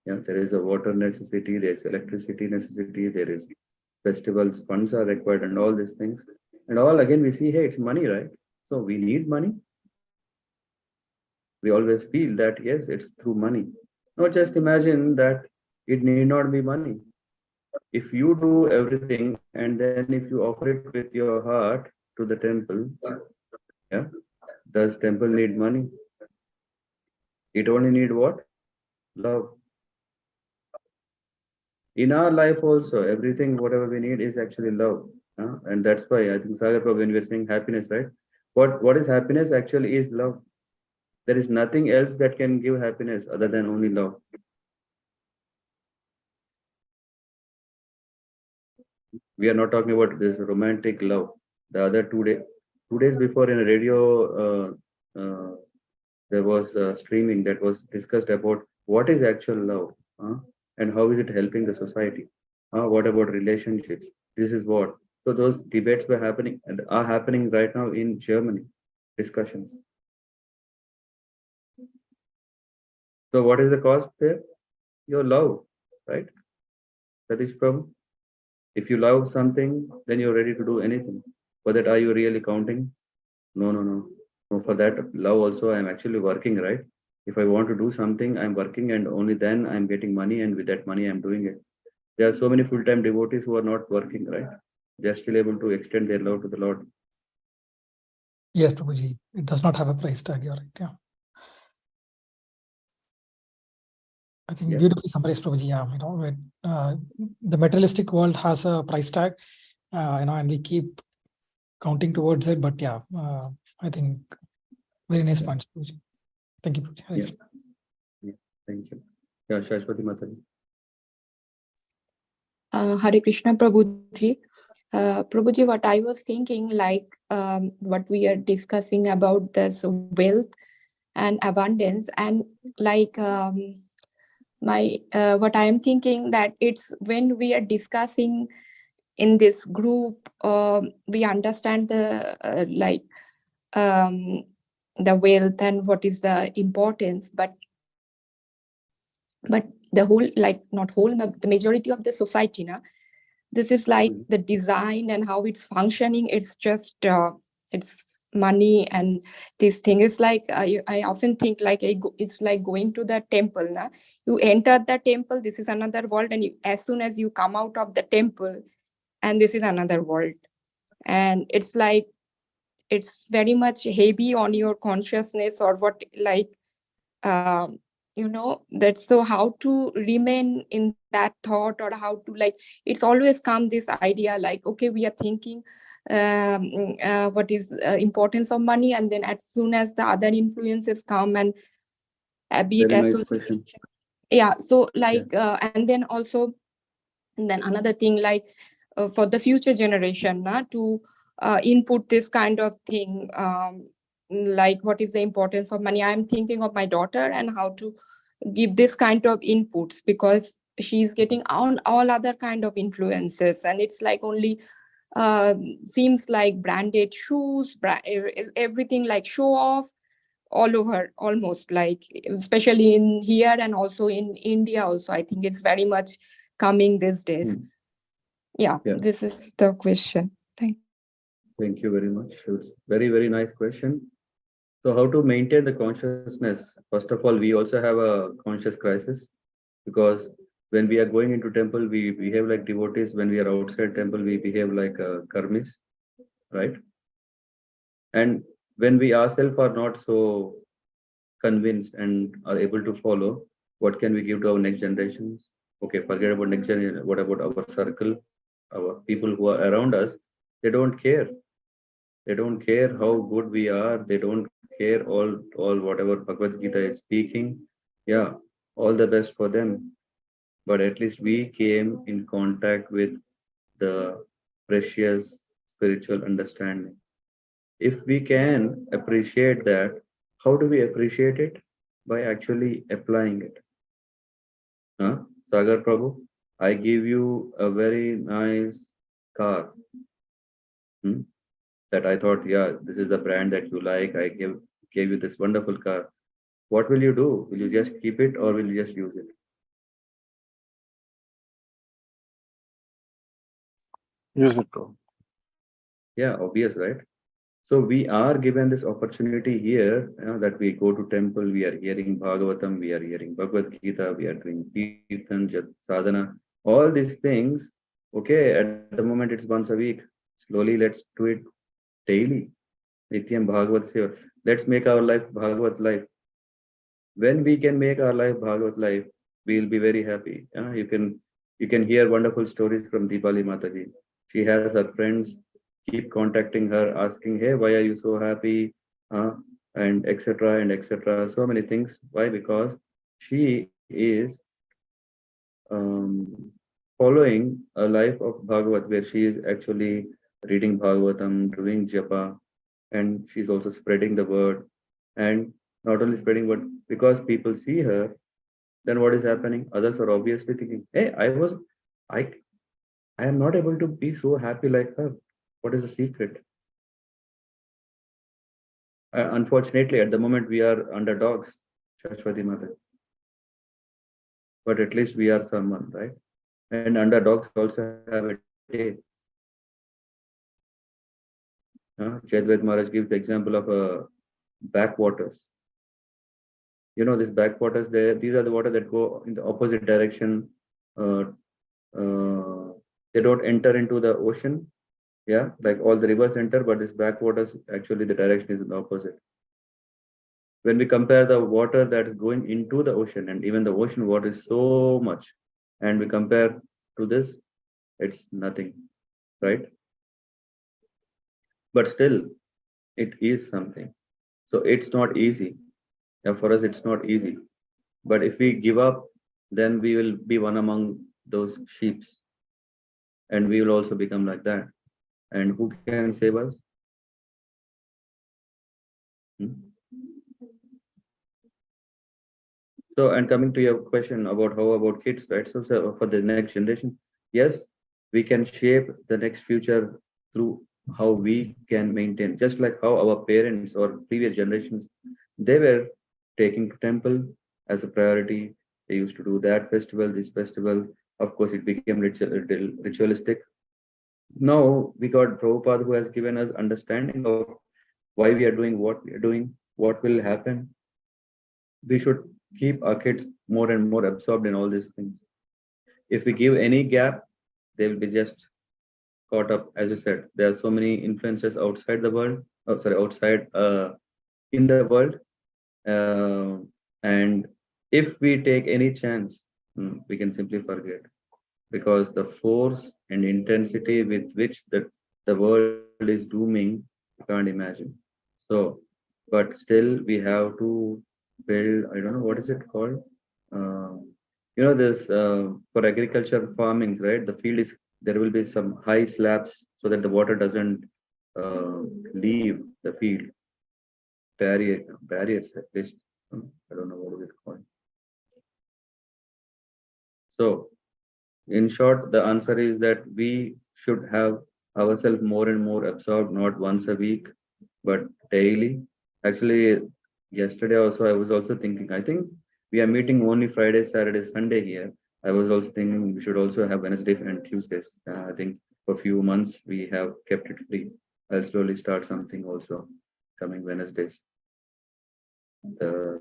Yeah, there is a water necessity, there's electricity necessity, there is festivals, funds are required, and all these things. And all again, we see, hey, it's money, right? So we need money. We always feel that, yes, it's through money. Now just imagine that it need not be money. If you do everything and then if you offer it with your heart to the temple, yeah, does temple need money? It only need what? Love. In our life also, everything, whatever we need is actually love. And that's why I think Sagar Prabhu, when we are saying happiness, right? What is happiness actually is love. There is nothing else that can give happiness other than only love. We are not talking about this romantic love. The other 2 days before in a radio, there was streaming that was discussed about what is actual love, and how is it helping the society. What about relationships? This is what. So those debates were happening and are happening right now in Germany. Discussions. So what is the cost there? Your love, right? Satish Prabhu. If you love something, then you're ready to do anything. For that, are you really counting? No, no, no. No, for that love also, I'm actually working, right? If I want to do something, I'm working, and only then I'm getting money, and with that money, I'm doing it. There are so many full-time devotees who are not working, right? They're still able to extend their love to the Lord. Yes, Prabhuji. It does not have a price tag. You're right. Yeah. I think Yeah. beautifully summarized, Prabhuji. Yeah, the materialistic world has a price tag, and we keep counting towards it. But yeah, I think very nice points, Prabhuji. Thank you, Prabhuji. Hare Yeah. Krishna. Yeah. Thank you. Yeah, Shashwati Mataji. Hare Krishna, Prabhuji. Prabhuji, what I was thinking, like what we are discussing about this wealth and abundance, and like what I am thinking that it's when we are discussing in this group, we understand the wealth and what is the importance, but the whole, like not whole, the majority of the society now, this is like the design and how it's functioning, it's just it's money. And this thing is like I often think like it's like going to the temple now. You enter the temple, this is another world, and as soon as you come out of the temple, and this is another world. And it's like it's very much heavy on your consciousness or what, like that's so how to remain in that thought, or how to, like, it's always come this idea like, okay, we are thinking what is importance of money, and then as soon as the other influences come, and be it Very nice association. question. Yeah, so like and then also, and then another thing, like for the future generation to input this kind of thing, like what is the importance of money. I'm thinking of my daughter and how to give this kind of inputs, because she's getting on all other kind of influences, and it's like only seems like branded shoes, everything like show off all over, almost like, especially in here and also in India also, I think it's very much coming these days. Yeah, this is the question. Thank you very much. It's very, very nice question. So how to maintain the consciousness? First of all, we also have a conscious crisis, because when we are going into temple, we behave like devotees. When we are outside temple, we behave like karmis, right? And when we ourselves are not so convinced and are able to follow, what can we give to our next generations? Okay, forget about next generation. What about our circle, our people who are around us? They don't care. They don't care how good we are. They don't care all whatever Bhagavad Gita is speaking. Yeah, all the best for them. But at least we came in contact with the precious spiritual understanding. If we can appreciate that, how do we appreciate it? By actually applying it. Sagar Prabhu, I give you a very nice car. That I thought, yeah, this is the brand that you like. I gave you this wonderful car. what will you do? Will you just keep it or will you just use it? Use it, bro. Yeah, obvious, right? So we are given this opportunity here, that we go to temple, we are hearing Bhagavatam, we are hearing Bhagavad Gita, we are doing Kirtan, Sadhana, all these things. Okay, at the moment it's once a week. Slowly, let's do it daily. Nityam Bhagavat Seva. Let's make our life Bhagavat life. When we can make our life Bhagavat life, we'll be very happy. You can hear wonderful stories from Deepali Mataji. She has her friends keep contacting her, asking, "Hey, why are you so happy?" And etc. and etc. So many things. Why? Because she is following a life of Bhagavat, where she is actually reading Bhagavatam, doing japa, and she's also spreading the word. And not only spreading word, because people see her, then what is happening? Others are obviously thinking, "Hey, I I am not able to be so happy like her. What is the secret?" Unfortunately, at the moment, we are underdogs, Shashwati Mata. But at least we are someone, right? And underdogs also have a day. Chedved Maharaj gives the example of backwaters. These backwaters, these are the water that go in the opposite direction. They don't enter into the ocean. Yeah, like all the rivers enter, but this backwaters, actually the direction is in the opposite. When we compare the water that is going into the ocean, and even the ocean water is so much, and we compare to this, it's nothing, right? But still, it is something. So it's not easy. Yeah, for us, it's not easy. But if we give up, then we will be one among those sheeps, and we will also become like that. And who can save us? So, and coming to your question about how about kids, right? So for the next generation, yes, we can shape the next future through how we can maintain, just like how our parents or previous generations, they were taking to temple as a priority. They used to do that festival, this festival. Of course, it became ritualistic. Now we got Prabhupada, who has given us understanding of why we are doing what we are doing, what will happen. We should keep our kids more and more absorbed in all these things. If we give any gap, they will be just caught up. As you said, there are so many influences outside the world, outside in the world. And if we take any chance, we can simply forget, because the force and intensity with which the world is dooming, you can't imagine. So, but still we have to build, I don't know, what is it called? There's for agriculture farming, right? The field is, there will be some high slabs so that the water doesn't leave the field. Barriers at least. I don't know what is it called. So, in short, the answer is that we should have ourselves more and more absorbed, not once a week, but daily. Actually, yesterday also, I was also thinking, I think we are meeting only Friday, Saturday, Sunday here. I was also thinking we should also have Wednesdays and Tuesdays. I think for a few months we have kept it free. I'll slowly start something also coming Wednesdays. The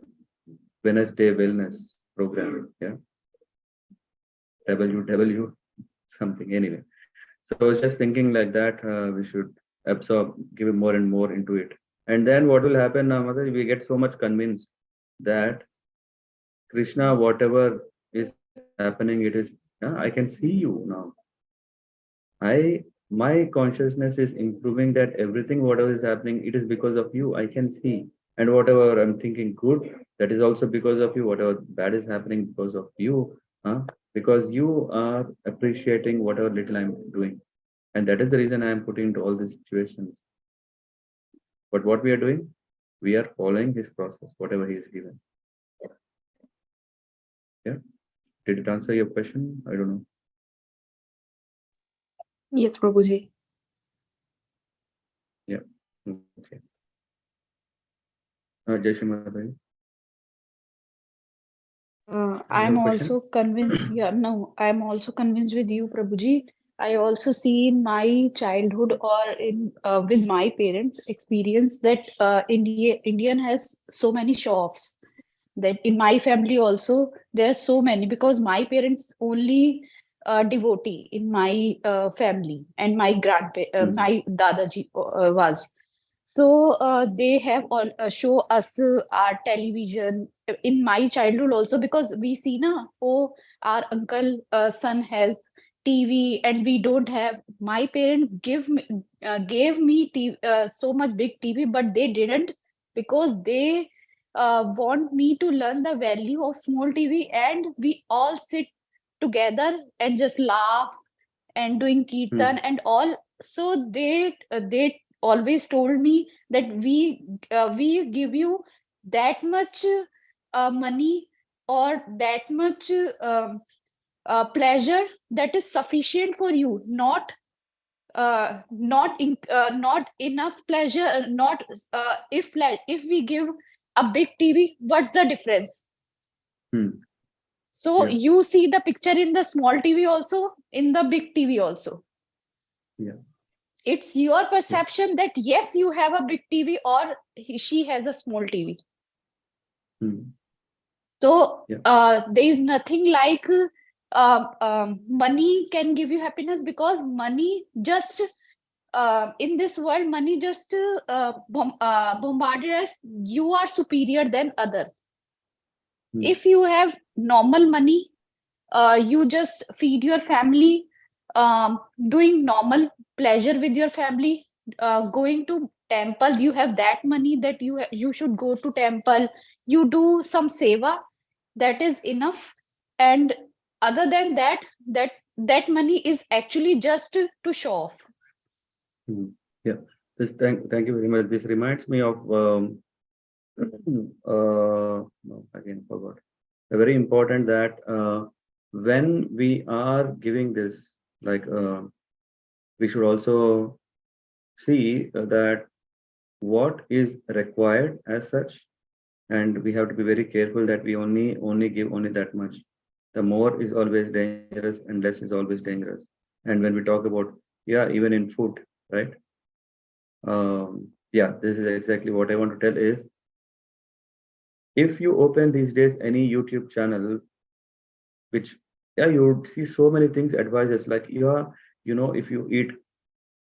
Wednesday Wellness Program. Yeah. WW something anyway. So I was just thinking like that, we should absorb, give more and more into it. And then what will happen now, Mother, we get so much convinced that Krishna, whatever is happening, it is, I can see you now. My consciousness is improving, that everything, whatever is happening, it is because of you. I can see. And whatever I'm thinking good, that is also because of you. Whatever bad is happening because of you, because you are appreciating whatever little I'm doing. And that is the reason I am put into all these situations. But what we are doing, we are following his process, whatever he is given. Yeah. Did it answer your question? I don't know. Yes, Prabhuji. Yeah. Okay. Jai Shri Mataji. I'm have a question? also convinced. Yeah, no, I'm also convinced with you, Prabhuji. I also see in my childhood or in with my parents' experience that Indian has so many shops. That in my family also there are so many, because my parents only devotee in my family, and my my dadaji was. So they have all show us our television in my childhood also, because we see na, oh, our uncle son has TV and we don't have. My parents gave me TV, so much big TV, but they didn't, because they want me to learn the value of small TV, and we all sit together and just laugh and doing kirtan and all. So they always told me that we give you that much money, or that much pleasure that is sufficient for you, not enough pleasure, not if we give a big TV, what's the difference? So Yeah. you see the picture in the small TV also, in the big TV also. Yeah. It's your perception that yes, you have a big TV, or she has a small TV. So there is nothing like money can give you happiness, because money just in this world, money just bombarded us. You are superior than other. If you have normal money, you just feed your family, doing normal pleasure with your family, going to temple. You have that money that you should go to temple. You do some seva, that is enough. And other than that, that money is actually just to show off. Yeah. Thank you very much. This reminds me of no, again forgot. Very important that when we are giving this, like we should also see that what is required as such, and we have to be very careful that we only give only that much. The more is always dangerous and less is always dangerous. And when we talk about, yeah, even in food, right? Yeah, this is exactly what I want to tell is, if you open these days any YouTube channel, which, yeah, you would see so many things advises like, yeah, you know, if you eat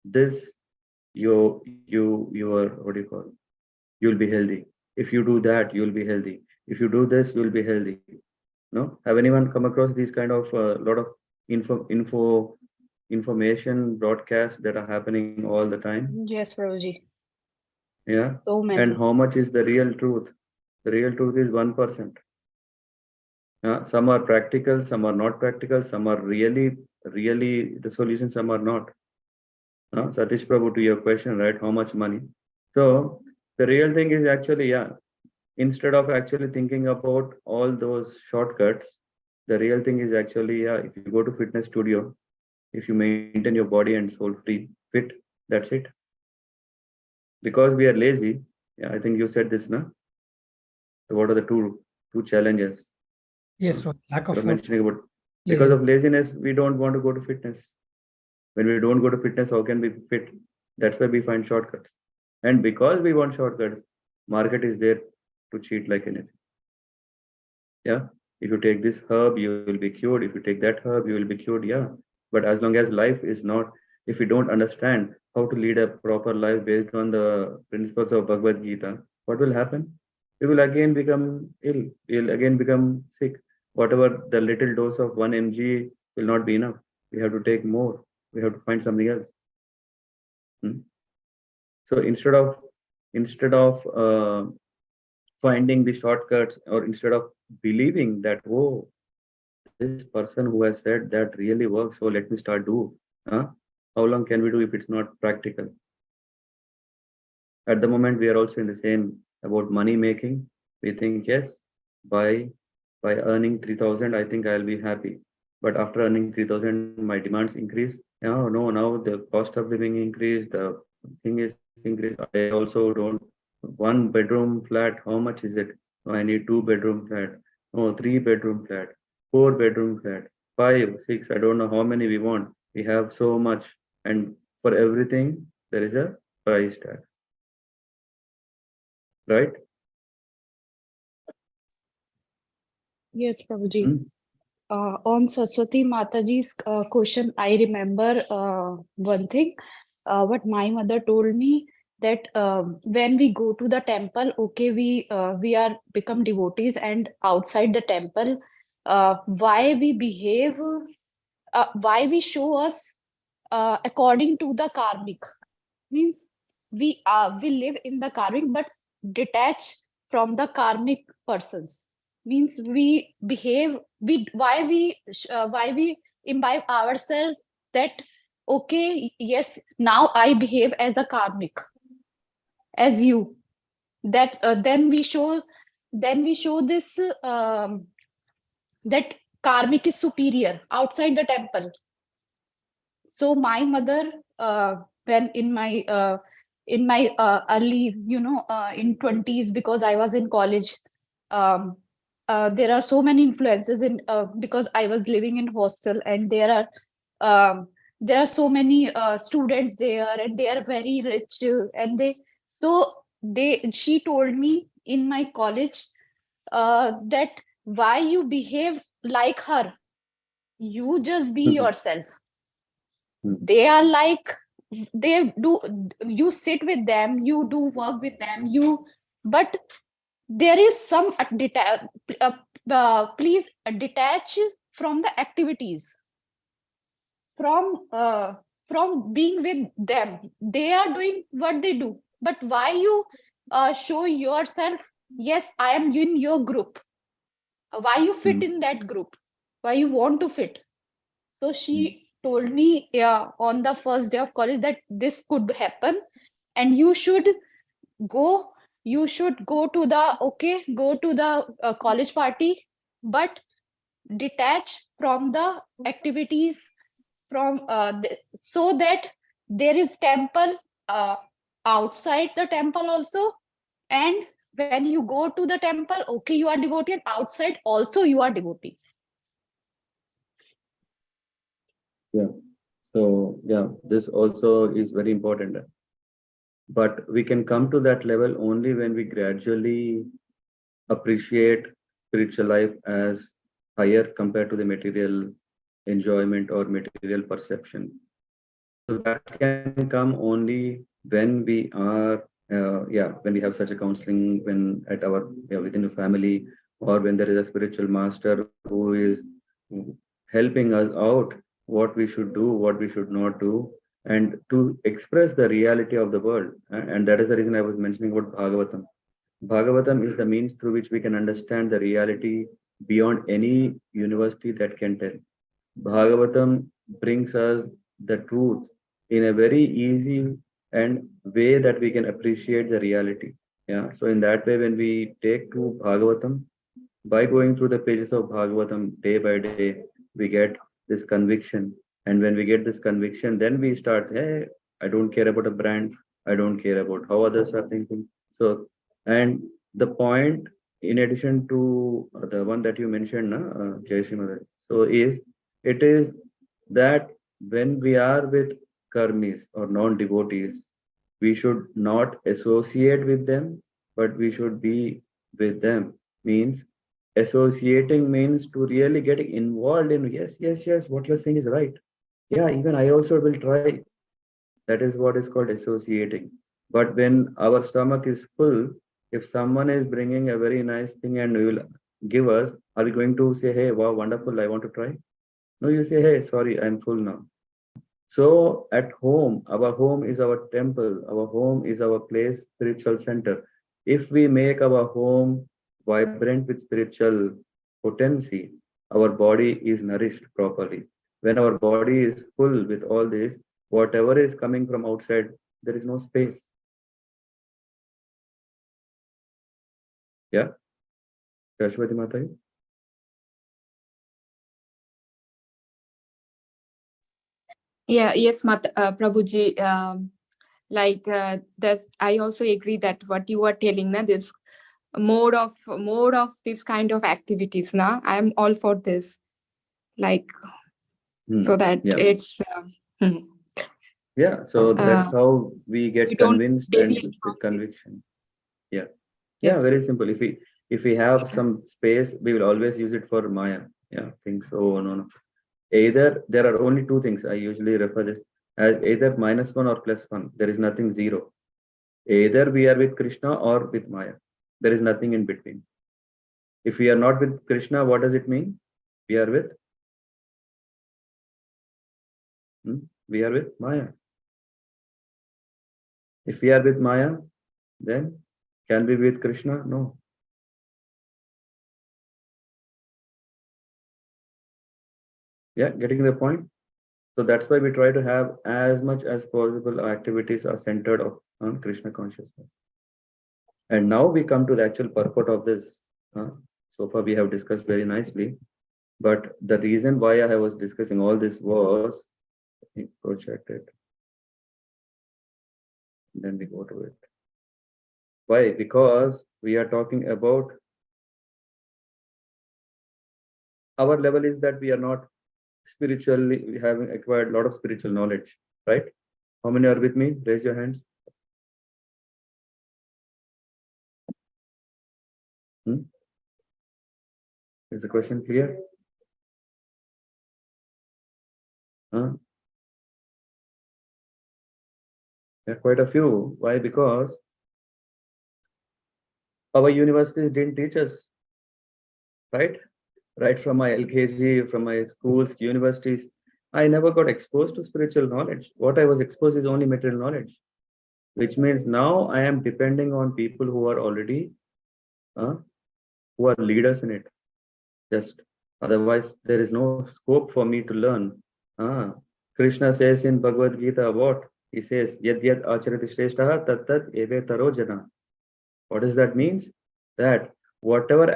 this, you are, what do you call, you'll be healthy. If you do that, you'll be healthy. If you do this, you'll be healthy. No, have anyone come across these kind of lot of information broadcasts that are happening all the time? Yes, Prabhuji. Yeah. So many. And how much is the real truth? The real truth is 1%. Some are practical, some are not practical, some are really the solution, some are not. Satish Prabhu, to your question, right? How much money? So the real thing is actually, yeah, instead of actually thinking about all those shortcuts, the real thing is actually, yeah, if you go to fitness studio, if you maintain your body and soul fit, that's it. Because we are lazy, yeah, I think you said this, na? So what are the two challenges? Yes, bro. Lack of mentioning about, because of laziness, we don't want to go to fitness. When we don't go to fitness, how can we fit? That's why we find shortcuts. And because we want shortcuts, market is there to cheat like anything. Yeah. If you take this herb, you will be cured. If you take that herb, you will be cured. Yeah. But as long as life is not, if we don't understand how to lead a proper life based on the principles of Bhagavad Gita, what will happen? We will again become ill. We will again become sick. Whatever the little dose of 1 mg will not be enough. We have to take more. We have to find something else. So instead of finding the shortcuts, or instead of believing that, oh, this person who has said that really works, so let me start do. How long can we do if it's not practical? At the moment, we are also in the same about money making. We think, yes, by earning 3,000, I think I'll be happy. But after earning 3,000, my demands increase. No, now the cost of living increased, the thing is increased. I also don't, 1 bedroom flat, how much is it? I need 2 bedroom flat. No, 3-bedroom flat, 4-bedroom flat, 5, 6, I don't know how many we want. We have so much, and for everything there is a price tag, right? Yes, Prabhuji. Hmm? On Saraswati Mataji's question, I remember one thing. What my mother told me, that when we go to the temple, okay, we are become devotees, and outside the temple, why we behave, why we show us according to the karmic, means we live in the karmic but detach from the karmic persons, means we behave, why we imbibe ourselves that okay, yes, now I behave as a karmic, as you, that then we show this that karmic is superior outside the temple. So my mother, when in my early, in 20s, because I was in college, um, there are so many influences in, because I was living in hostel, and there are so many students there, and they are very rich, and she told me in my college, that why you behave like her, you just be yourself. They are like, they do, you sit with them, you do work with them, but there is some please detach from the activities, from being with them. They are doing what they do, but why you show yourself, yes, I am in your group, why you fit in that group, why you want to fit. So she told me, yeah, on the first day of college, that this could happen, and you should go. You should go to the college party, but detach from the activities, so that there is temple outside the temple also, and when you go to the temple, okay, you are devotee, and outside also you are devotee. Yeah. So yeah, this also is very important. But we can come to that level only when we gradually appreciate spiritual life as higher compared to the material enjoyment or material perception. So that can come only when we are, when we have such a counseling, when at our, within the family, or when there is a spiritual master who is helping us out what we should do, what we should not do, and to express the reality of the world. And that is the reason I was mentioning about Bhagavatam. Bhagavatam is the means through which we can understand the reality beyond any university that can tell. Bhagavatam brings us the truth in a very easy and way that we can appreciate the reality. Yeah. So in that way, when we take to Bhagavatam, by going through the pages of Bhagavatam day by day, we get this conviction. And when we get this conviction, then we start, hey, I don't care about a brand. I don't care about how others are thinking. So, and the point, in addition to the one that you mentioned, Jai Shri Mother, so it is that when we are with karmis or non-devotees, we should not associate with them, but we should be with them. Means associating means to really getting involved in, yes, what you're saying is right. Yeah, even I also will try. That is what is called associating. But when our stomach is full, if someone is bringing a very nice thing and will give us, are we going to say, hey, wow, wonderful, I want to try? No, you say, hey, sorry, I'm full now. So at home, our home is our temple, our home is our place, spiritual center. If we make our home vibrant with spiritual potency, our body is nourished properly. When our body is full with all this, whatever is coming from outside, there is no space. Yeah, Rashwati Mataji. Yeah, yes, Prabhuji. That's, I also agree that what you are telling, this more of this kind of activities. Now I am all for this, like so that Yeah. it's Yeah, so that's how we get we don't convinced and deviate with from this. conviction. Yeah. Yes. Very simple. If we have some space, we will always use it for Maya. Yeah, things. Oh no. Either there are only two things. I usually refer this as either -1 or +1. There is nothing zero. Either we are with Krishna or with Maya. There is nothing in between. If we are not with Krishna, what does it mean? We are with we are with Maya. If we are with Maya, then can we be with Krishna? No. Yeah, getting the point. So that's why we try to have as much as possible our activities are centered on Krishna consciousness. And now we come to the actual purport of this. So far we have discussed very nicely, but the reason why I was discussing all this was, let me project it. Then we go to it. Why? Because we are talking about our level is that we are not spiritually, we have acquired a lot of spiritual knowledge, right? How many are with me? Raise your hands. Is the question clear? Yeah, quite a few. Why? Because our universities didn't teach us, right? Right from my LKG, from my schools, universities, I never got exposed to spiritual knowledge. What I was exposed is only material knowledge, which means now I am depending on people who are already, who are leaders in it. Just otherwise, there is no scope for me to learn. Krishna says in Bhagavad Gita what? He says, Yad Yad Acharati Shreshtaha Tat Tat Eve Taro Jana. What does that mean? That whatever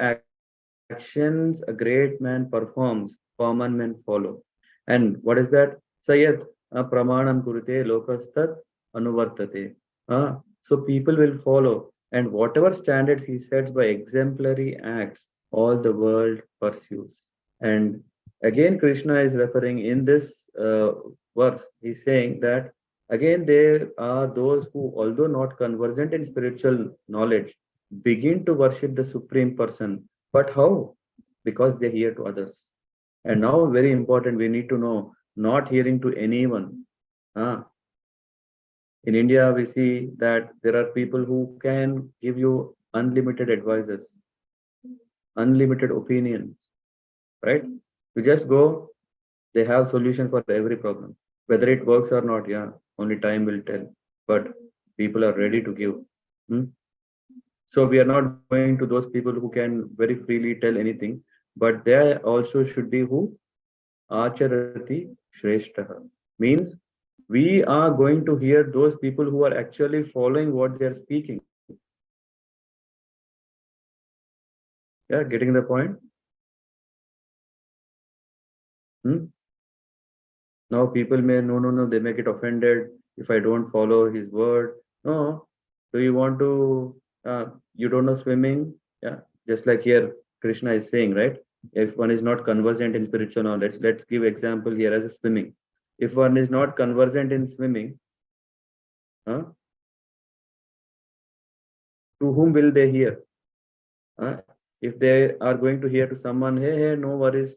actions a great man performs, common men follow. And what is that? Sayat pramanam kurute lokastat anuvartate. So people will follow. And whatever standards he sets by exemplary acts, all the world pursues. And again, Krishna is referring in this verse, he's saying that again, there are those who, although not conversant in spiritual knowledge, begin to worship the Supreme Person. But how? Because they hear to others. And now, very important, we need to know, not hearing to anyone. In India, we see that there are people who can give you unlimited advices, unlimited opinions, right? You just go, they have solution for every problem. Whether it works or not, only time will tell. But people are ready to give. So we are not going to those people who can very freely tell anything, but there also should be who? Acharati Shreshtaha. Means we are going to hear those people who are actually following what they are speaking. Yeah, getting the point? Now people may, no, they may get offended if I don't follow his word. No, do you want to, you don't know swimming? Yeah, just like here Krishna is saying, right? If one is not conversant in spiritual knowledge, let's give example here as a swimming. If one is not conversant in swimming, to whom will they hear? If they are going to hear to someone, hey, no worries,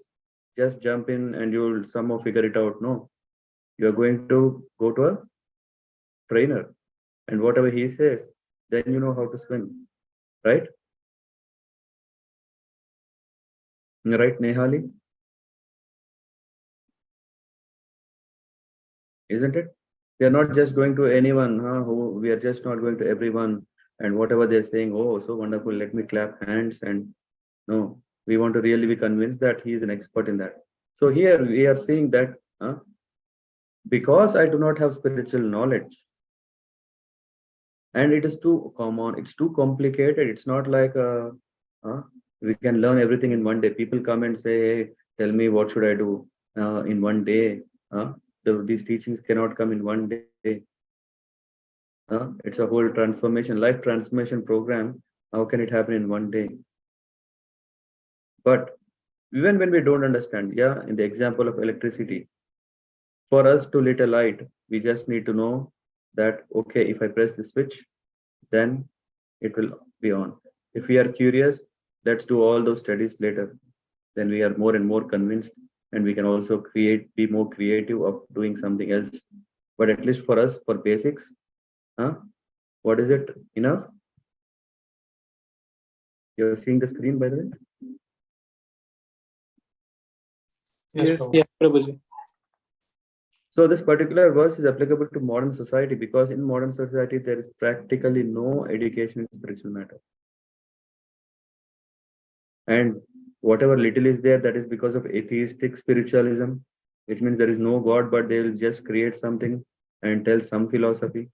just jump in and you'll somehow figure it out. No, you're going to go to a trainer, and whatever he says, then you know how to swim, right? Right, Nehali? Isn't it? We are not just going to anyone, who we are just not going to everyone, and whatever they're saying, oh, so wonderful, let me clap hands. And no, we want to really be convinced that he is an expert in that. So here we are seeing that because I do not have spiritual knowledge, and it is too common, it's too complicated. It's not like we can learn everything in one day. People come and say, hey, tell me what should I do in one day. These teachings cannot come in one day. It's a whole transformation, life transformation program How can it happen in one day? But even when we don't understand, in the example of electricity, for us to lit a light, we just need to know that, okay, if I press the switch, then it will be on. If we are curious, let's do all those studies later. Then we are more and more convinced, and we can also be more creative of doing something else. But at least for us, for basics, what is it? Enough? You're seeing the screen, by the way? Yes, Yes, yes, Prabhuji. So this particular verse is applicable to modern society because in modern society, there is practically no education in spiritual matter. And whatever little is there, that is because of atheistic spiritualism, which means there is no God, but they will just create something and tell some philosophy.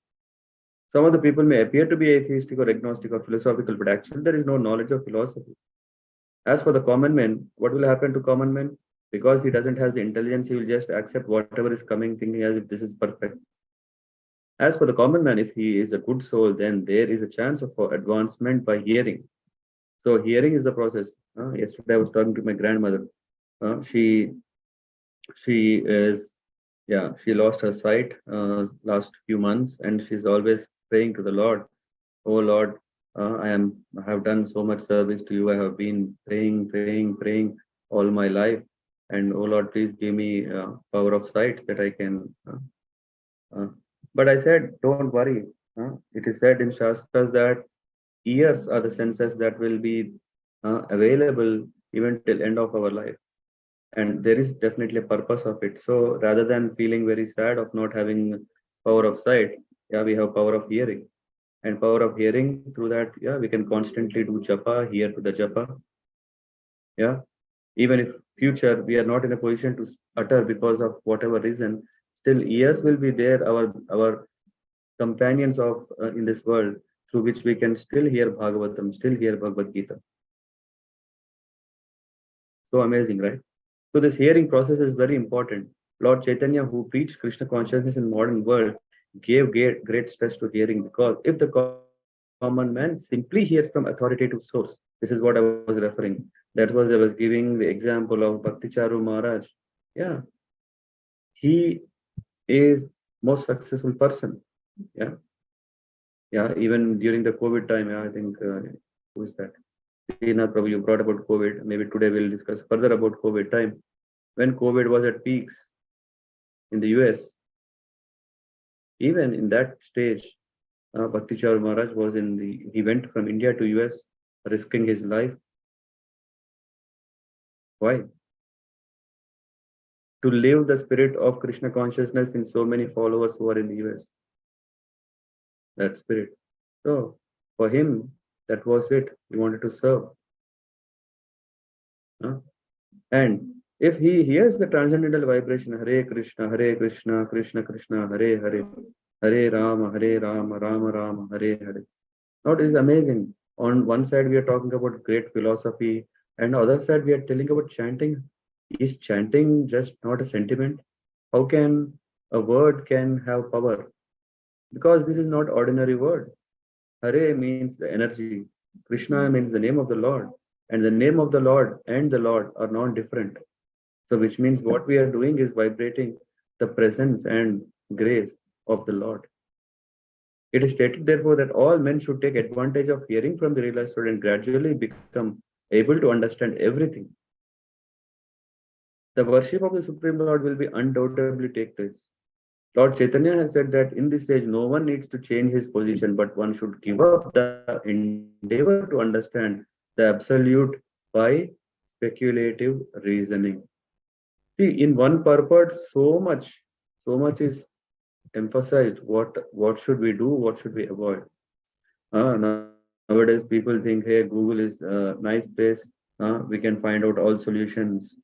Some of the people may appear to be atheistic or agnostic or philosophical, but actually there is no knowledge of philosophy. As for the common man, what will happen to common man? Because he doesn't have the intelligence, he will just accept whatever is coming, thinking as if this is perfect. As for the common man, if he is a good soul, then there is a chance of advancement by hearing. So hearing is the process. Yesterday I was talking to my grandmother. She is she lost her sight last few months, and she's always praying to the Lord. Oh Lord, I have done so much service to you. I have been praying all my life, and oh Lord, please give me power of sight that I can. But I said, don't worry. It is said in Shastras that ears are the senses that will be available even till end of our life, and there is definitely a purpose of it. So rather than feeling very sad of not having power of sight, we have power of hearing, and power of hearing, through that we can constantly do japa, hear to the japa. Even if future we are not in a position to utter because of whatever reason, still ears will be there, our companions of in this world, through which we can still hear Bhagavatam, still hear Bhagavad Gita. So amazing, right? So this hearing process is very important. Lord Chaitanya, who preached Krishna consciousness in modern world, gave great stress to hearing, because if the common man simply hears from authoritative source, this is what I was referring. That was I was giving the example of Bhakti Charu Maharaj. He is most successful person. Even during the COVID time, I think who is that? Srinath Prabhu, you brought about COVID. Maybe today we'll discuss further about COVID time. When COVID was at peaks in the US, even in that stage, Bhakti Charu Maharaj he went from India to US, risking his life. Why? To live the spirit of Krishna consciousness in so many followers who are in the US. That spirit. So for him, that was it. He wanted to serve. And if he hears the transcendental vibration, Hare Krishna, Krishna Krishna, Hare Hare, Hare Rama, Rama Rama, Hare Hare. Now it is amazing. On one side, we are talking about great philosophy, and on the other side, we are telling about chanting. Is chanting just not a sentiment? How can a word can have power? Because this is not ordinary word. Hare means the energy. Krishna means the name of the Lord. And the name of the Lord and the Lord are not different. So which means what we are doing is vibrating the presence and grace of the Lord. It is stated, therefore, that all men should take advantage of hearing from the realized Lord and gradually become able to understand everything. The worship of the Supreme Lord will be undoubtedly take place. Lord Chaitanya has said that in this age, no one needs to change his position, but one should give up the endeavor to understand the absolute by speculative reasoning. See, in one purport, so much is emphasized. What should we do? What should we avoid? Nowadays, people think, hey, Google is a nice place. We can find out all solutions.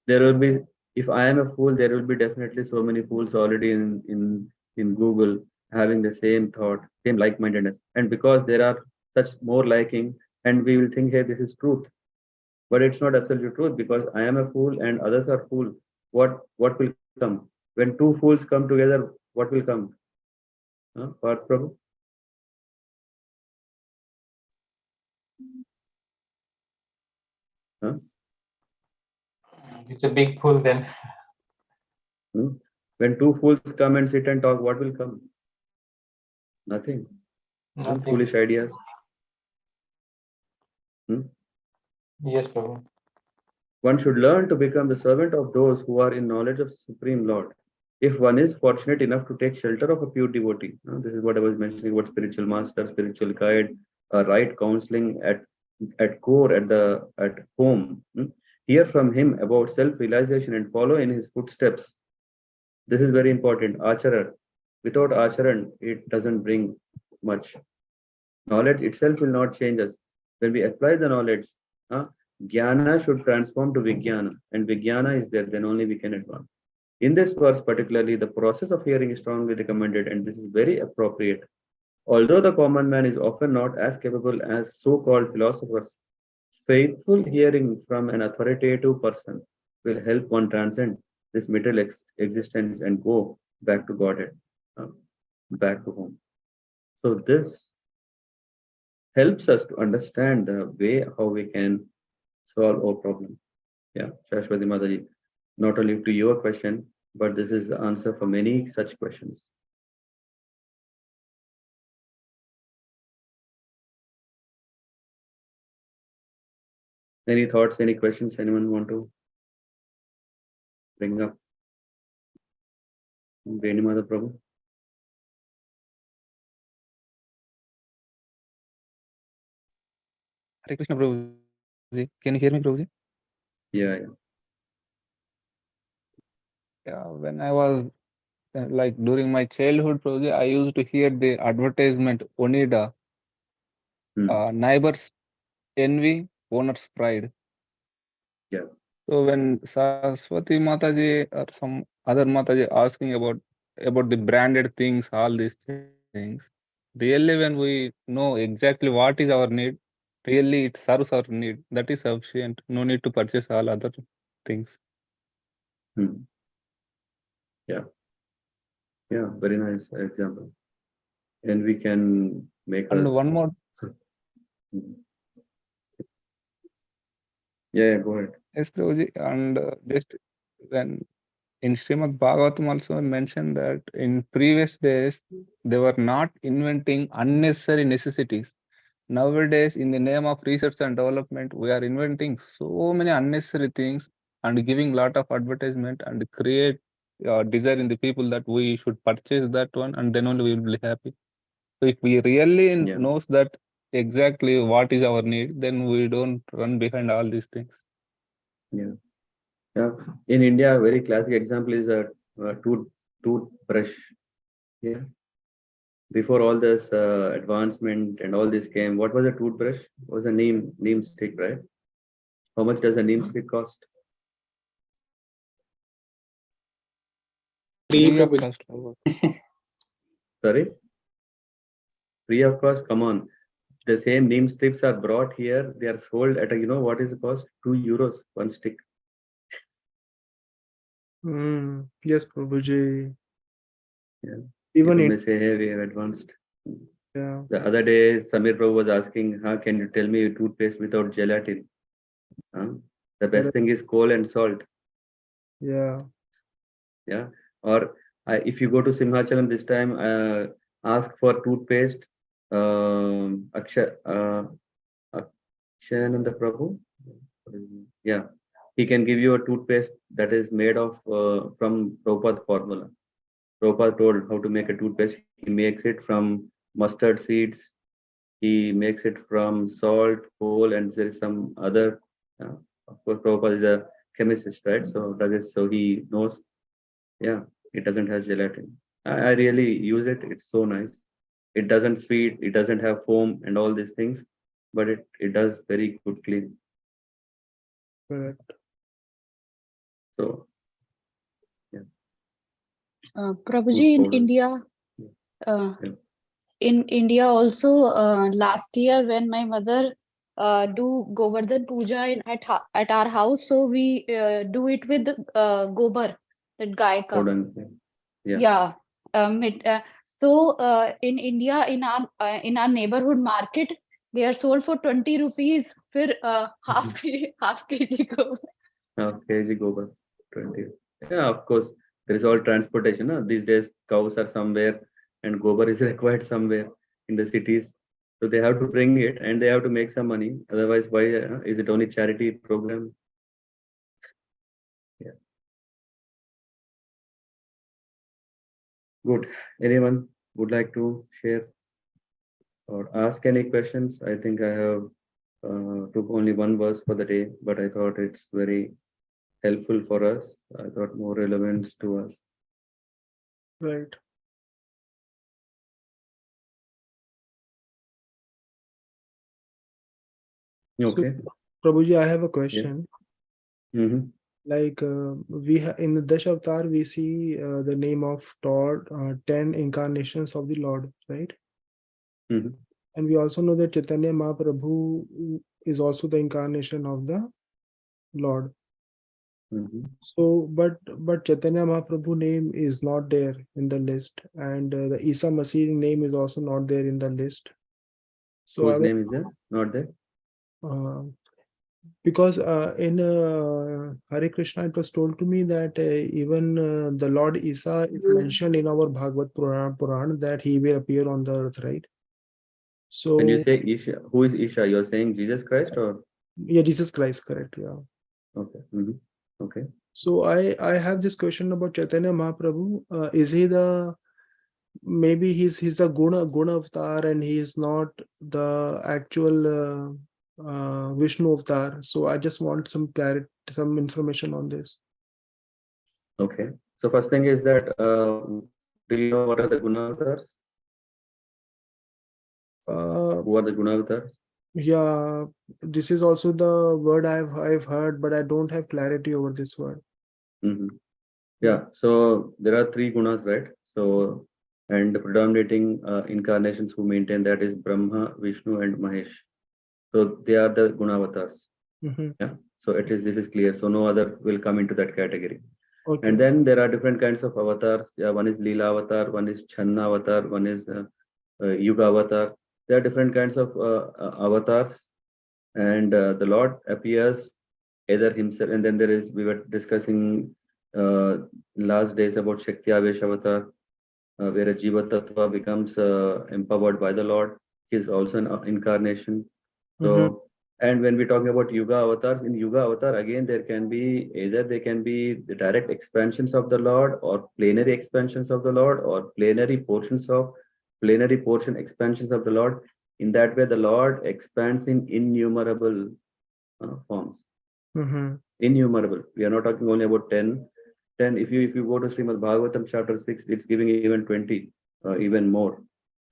There will be, if I am a fool, there will be definitely so many fools already in Google having the same thought, same like-mindedness. And because there are such more liking, and we will think, hey, this is truth. But it's not absolute truth, because I am a fool and others are fool. What will come? When two fools come together, what will come? Parth Prabhu? Huh? It's a big pull then. When two fools come and sit and talk, what will come? Nothing. Nothing. Foolish ideas. Yes, Prabhu. One should learn to become the servant of those who are in knowledge of Supreme Lord. If one is fortunate enough to take shelter of a pure devotee, this is what I was mentioning about spiritual master, spiritual guide, right counseling at core at home. Hear from him about self-realization and follow in his footsteps. This is very important. Acharan. Without acharan, it doesn't bring much. Knowledge itself will not change us. When we apply the knowledge, Jnana should transform to Vijnana, and Vijnana is there, then only we can advance. In this verse, particularly, the process of hearing is strongly recommended, and this is very appropriate. Although the common man is often not as capable as so-called philosophers, faithful hearing from an authoritative person will help one transcend this material existence and go back to Godhead, back to home. So this helps us to understand the way how we can solve our problem. Yeah, Shashwati Mataji, not only to your question, but this is the answer for many such questions. Any thoughts, any questions anyone want to bring up? Veni Mother Prabhu? Hare Krishna Prabhuji. Can you hear me, Prabhuji? Yeah. Yeah, when I was like during my childhood, Prabhuji, I used to hear the advertisement Onida, neighbors envy, owner's pride. Yeah. So when Saraswati Mataji or some other Mataji asking about the branded things, all these things, really when we know exactly what is our need, really it serves our need. That is sufficient. No need to purchase all other things. Yeah. Yeah, very nice example. And we can make and us... one more. Yeah, go ahead. Yes, Prabhuji. And just when in Srimad Bhagavatam also mentioned that in previous days they were not inventing unnecessary necessities. Nowadays, in the name of research and development, we are inventing so many unnecessary things and giving lot of advertisement and create desire in the people that we should purchase that one and then only we will be happy. So if we really knows that exactly what is our need, then we don't run behind all these things. Yeah. Yeah. In India, a very classic example is a toothbrush. Yeah. Before all this advancement and all this came, what was a toothbrush? It was a neem stick, right? How much does a neem stick cost? Free of cost. Sorry? Free of cost? Come on. The same neem strips are brought here. They are sold at a, what is the cost? 2 euros, one stick. Yes, Prabhuji. Yeah. Even people may say, hey, we have advanced. Yeah. The other day, Samir Prabhu was asking, can you tell me toothpaste without gelatin? The best thing is coal and salt. Yeah. Yeah. Or if you go to Simhachalam this time, ask for toothpaste. Akshayananda Prabhu. Yeah. He can give you a toothpaste that is made of from Prabhupada formula. Prabhupada told how to make a toothpaste. He makes it from mustard seeds. He makes it from salt, coal, and there is some other. Of course, Prabhupada is a chemist, right? So he knows. Yeah, it doesn't have gelatin. I really use it. It's so nice. It doesn't sweet. It doesn't have foam and all these things, but it does very good clean. Correct. So, yeah. Prabhuji, in India also, last year when my mother do Govardhan Puja at our house, so we do it with gobar, that gai ka. Yeah. So in India, in our neighborhood market, They are sold for 20 rupees. फिर half kg gobar. Half kg gobar, 20. Yeah, of course. There is all transportation. These days, cows are somewhere and gobar is required somewhere in the cities. So they have to bring it and they have to make some money. Otherwise, why is it only charity program? Yeah. Good. Anyone would like to share or ask any questions? I think I have took only one verse for the day, but I thought it's very helpful for us. I thought more relevant to us. Right. Okay. So, Prabhuji, I have a question. Mm-hmm. Like in the Dashavatar, we see the name of Lord, 10 incarnations of the Lord, right? Mm-hmm. And we also know that Chaitanya Mahaprabhu is also the incarnation of the Lord. Mm-hmm. So, but Chaitanya Mahaprabhu name is not there in the list, and the Isa Masih name is also not there in the list. So, whose name is there? Not there? Because in Hare Krishna, it was told to me that even the Lord Isa is mentioned in our Bhagavad Puran that he will appear on the earth, right? So when you say Isha, who is Isha? You're saying Jesus Christ or? Yeah, Jesus Christ, correct. Yeah. Okay. Mm-hmm. Okay. So I have this question about Chaitanya Mahaprabhu. Is he the, maybe he's the Guna avatar and he is not the actual Vishnu avatar. So I just want some clarity, some information on this. Okay. So first thing is that do you know what are the Guna avatars? Who are the Guna avatars? Yeah, this is also the word I've heard, but I don't have clarity over this word. Mm-hmm. Yeah. So there are three gunas, right? So and the predominating incarnations who maintain that is Brahma, Vishnu, and Mahesh. So they are the Guna avatars. Mm-hmm. Yeah. So at least this is clear. So no other will come into that category. Okay. And then there are different kinds of avatars. Yeah, one is Leela avatar, one is Channa avatar, one is Yuga avatar. There are different kinds of avatars, and the Lord appears either himself. And then there is, we were discussing last days about Shakti Avesh avatar, where a Jiva Tattva becomes empowered by the Lord. He is also an incarnation. So, and when we're talking about Yuga avatars, in Yuga avatar, again, there can be either they can be the direct expansions of the Lord or plenary expansions of the Lord or plenary portion expansions of the Lord. In that way, the Lord expands in innumerable forms. Innumerable. We are not talking only about 10. 10, if you go to Srimad Bhagavatam chapter 6, it's giving even 20, even more.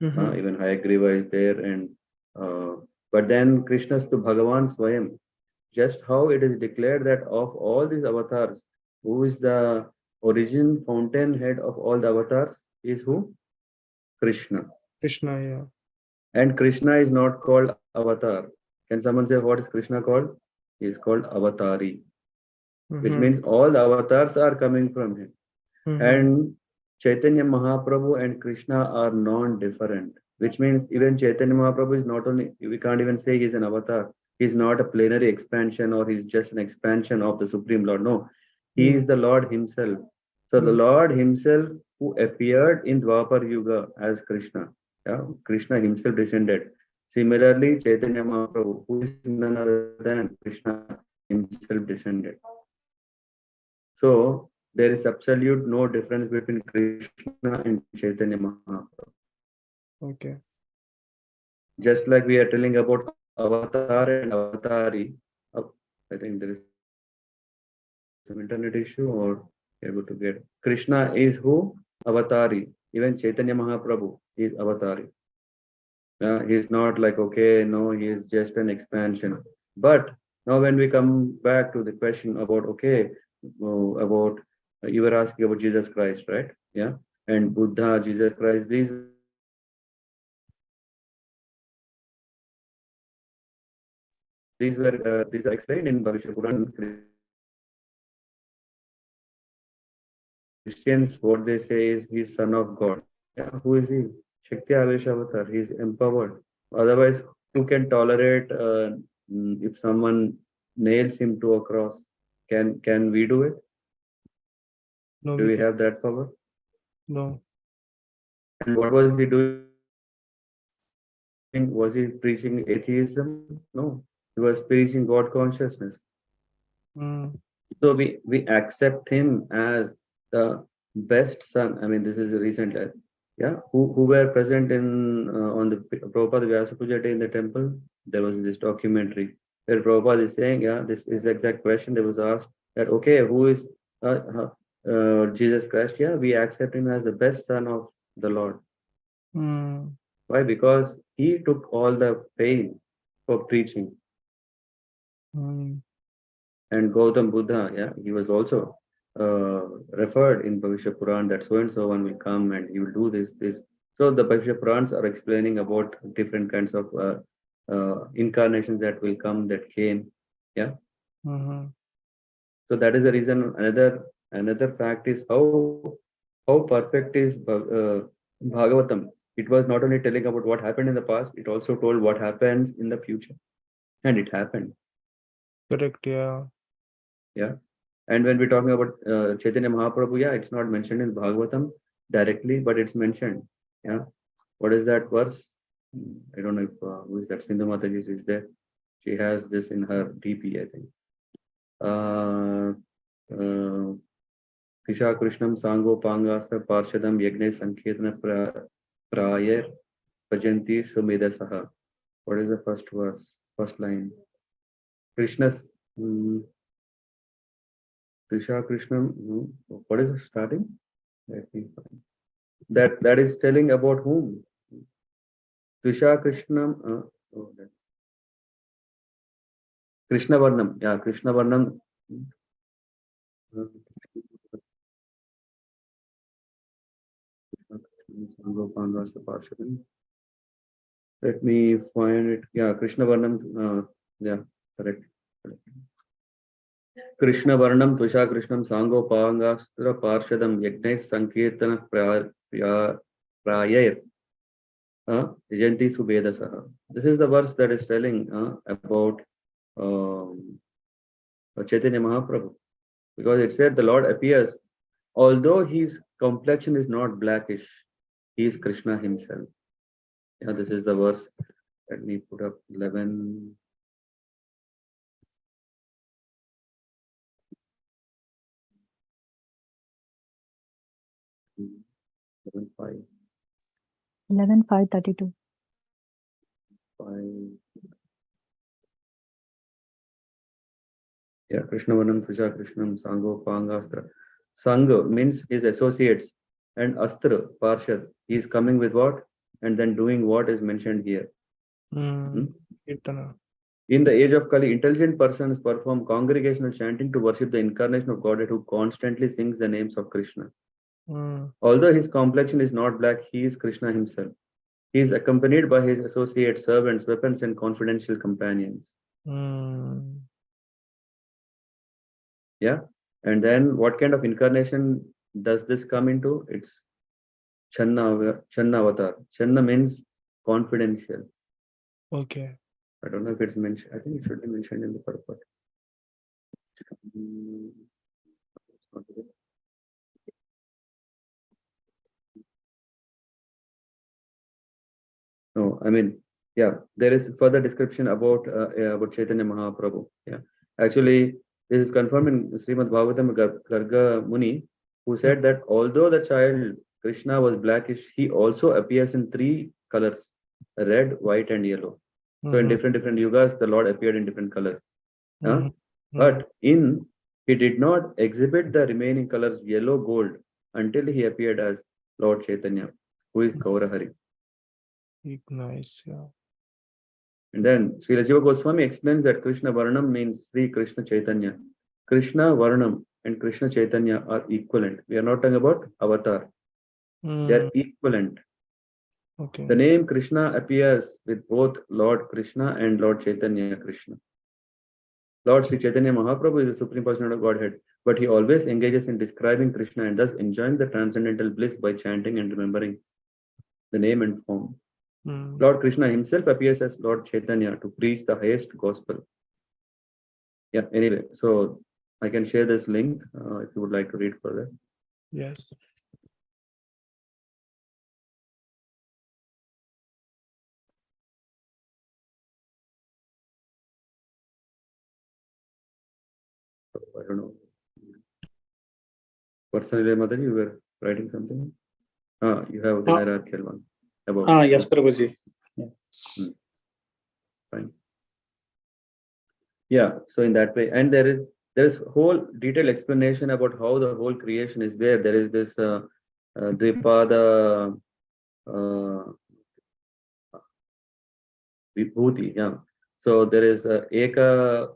Even Hayagriva is there, and but then Krishna's to Bhagavan Swayam. Just how it is declared that of all these avatars, who is the origin fountainhead of all the avatars is who? Krishna. Krishna, yeah. And Krishna is not called avatar. Can someone say what is Krishna called? He is called Avatari, which means all the avatars are coming from him. And Chaitanya Mahaprabhu and Krishna are non-different, which means even Chaitanya Mahaprabhu is not only, we can't even say he's an avatar. He's not a plenary expansion or he's just an expansion of the Supreme Lord. No, he is the Lord himself. So the Lord himself who appeared in Dwapar Yuga as Krishna. Yeah, Krishna himself descended. Similarly, Chaitanya Mahaprabhu, who is none other than Krishna, himself descended. So there is absolute no difference between Krishna and Chaitanya Mahaprabhu. Okay. Just like we are telling about avatar and avatari, I think there is some internet issue or able to get. Krishna is who? Avatari. Even Chaitanya Mahaprabhu is avatari. He is not like, okay, no, he is just an expansion. But now when we come back to the question about, okay, about, you were asking about Jesus Christ, right? Yeah. And Buddha, Jesus Christ, these are explained in Bhagavad Puran. Christians, what they say is he's son of God. Yeah, who is he? Shakti Avesh Avatar. He's empowered. Otherwise, who can tolerate if someone nails him to a cross? Can we do it? No, Do we have that power? no. And what was he doing? Was he preaching atheism? No, he was preaching God consciousness. So we accept him as the best son. I mean, this is a recent, who were present in on the Prabhupada Vyasa Puja day in the temple. There was this documentary where Prabhupada is saying, this is the exact question that was asked, that okay, who is Jesus Christ? Yeah, we accept him as the best son of the Lord. Why? Because he took all the pain for preaching. And Gautam Buddha, he was also referred in Bhavishya Puran that so and so one will come and he will do this. So the Bhavishya Purans are explaining about different kinds of incarnations that will come, that came. So that is the reason. Another fact is how perfect is Bhagavatam. It was not only telling about what happened in the past, it also told what happens in the future, and it happened. Correct. Yeah. And when we're talking about Chaitanya Mahaprabhu, it's not mentioned in Bhagavatam directly, but it's mentioned. What is that verse? I don't know if who is that? Sindhu Mataji is there. She has this in her DP, I think. Tisha Krishnam Sango Pangasa Parshadam Yagne Sankirtana Prayer Pajanti Sumedasaha. What is the first verse? First line. Krishna's Tisha Krishnam. What is the starting? Let me find. That is telling about whom? Tisha Krishnam. Krishna Varnam. Yeah, Krishna Varnam. Let me find it. Yeah, Krishna Varnam. Correct. Krishna Varnam Tusha Krishnam Sango Pangastra Parshadam Yagnes Sankirtana Prayar Janti Subedasaha. This is the verse that is telling about Chaitanya Mahaprabhu, because it said the Lord appears, although his complexion is not blackish, he is Krishna himself. This is the verse. Let me put up 11. 11:5:32. 5. Krishna Varnam Trisha Krishnam Sango Pangastra. Sangha means his associates, and Astra, Parshad, he is coming with what? And then doing what is mentioned here. In the age of Kali, intelligent persons perform congregational chanting to worship the incarnation of Godhead who constantly sings the names of Krishna. Although his complexion is not black, he is Krishna himself. He is accompanied by his associates, servants, weapons, and confidential companions. And then what kind of incarnation does this come into? It's Channa Avatar. Channa means confidential. Okay. I don't know if it's mentioned. I think it should be mentioned in the purport. No, I mean, there is further description about Chaitanya Mahaprabhu. Actually, this is confirmed in Srimad Bhagavatam Garga Muni, who said that although the child Krishna was blackish, he also appears in 3 colors: red, white, and yellow. So in different yugas, the Lord appeared in different colors. But he did not exhibit the remaining colors yellow, gold, until he appeared as Lord Chaitanya, who is Gaurahari. Nice, And then Srila Jiva Goswami explains that Krishna Varnam means Sri Krishna Chaitanya. Krishna Varnam and Krishna Chaitanya are equivalent. We are not talking about avatar. They are equivalent. Okay. The name Krishna appears with both Lord Krishna and Lord Chaitanya Krishna. Lord Sri Chaitanya Mahaprabhu is the Supreme Personality of Godhead, but he always engages in describing Krishna and thus enjoying the transcendental bliss by chanting and remembering the name and form. Lord Krishna himself appears as Lord Chaitanya to preach the highest gospel. Yeah, anyway, so I can share this link if you would like to read further. Yes. So, I don't know. Personally, Mother, you were writing something? You have the hierarchical one. About yes, Prabhuji. Fine. Yeah, so in that way, and there is whole detailed explanation about how the whole creation is there. There is this Dvipada Vibhuti, yeah. So there is Eka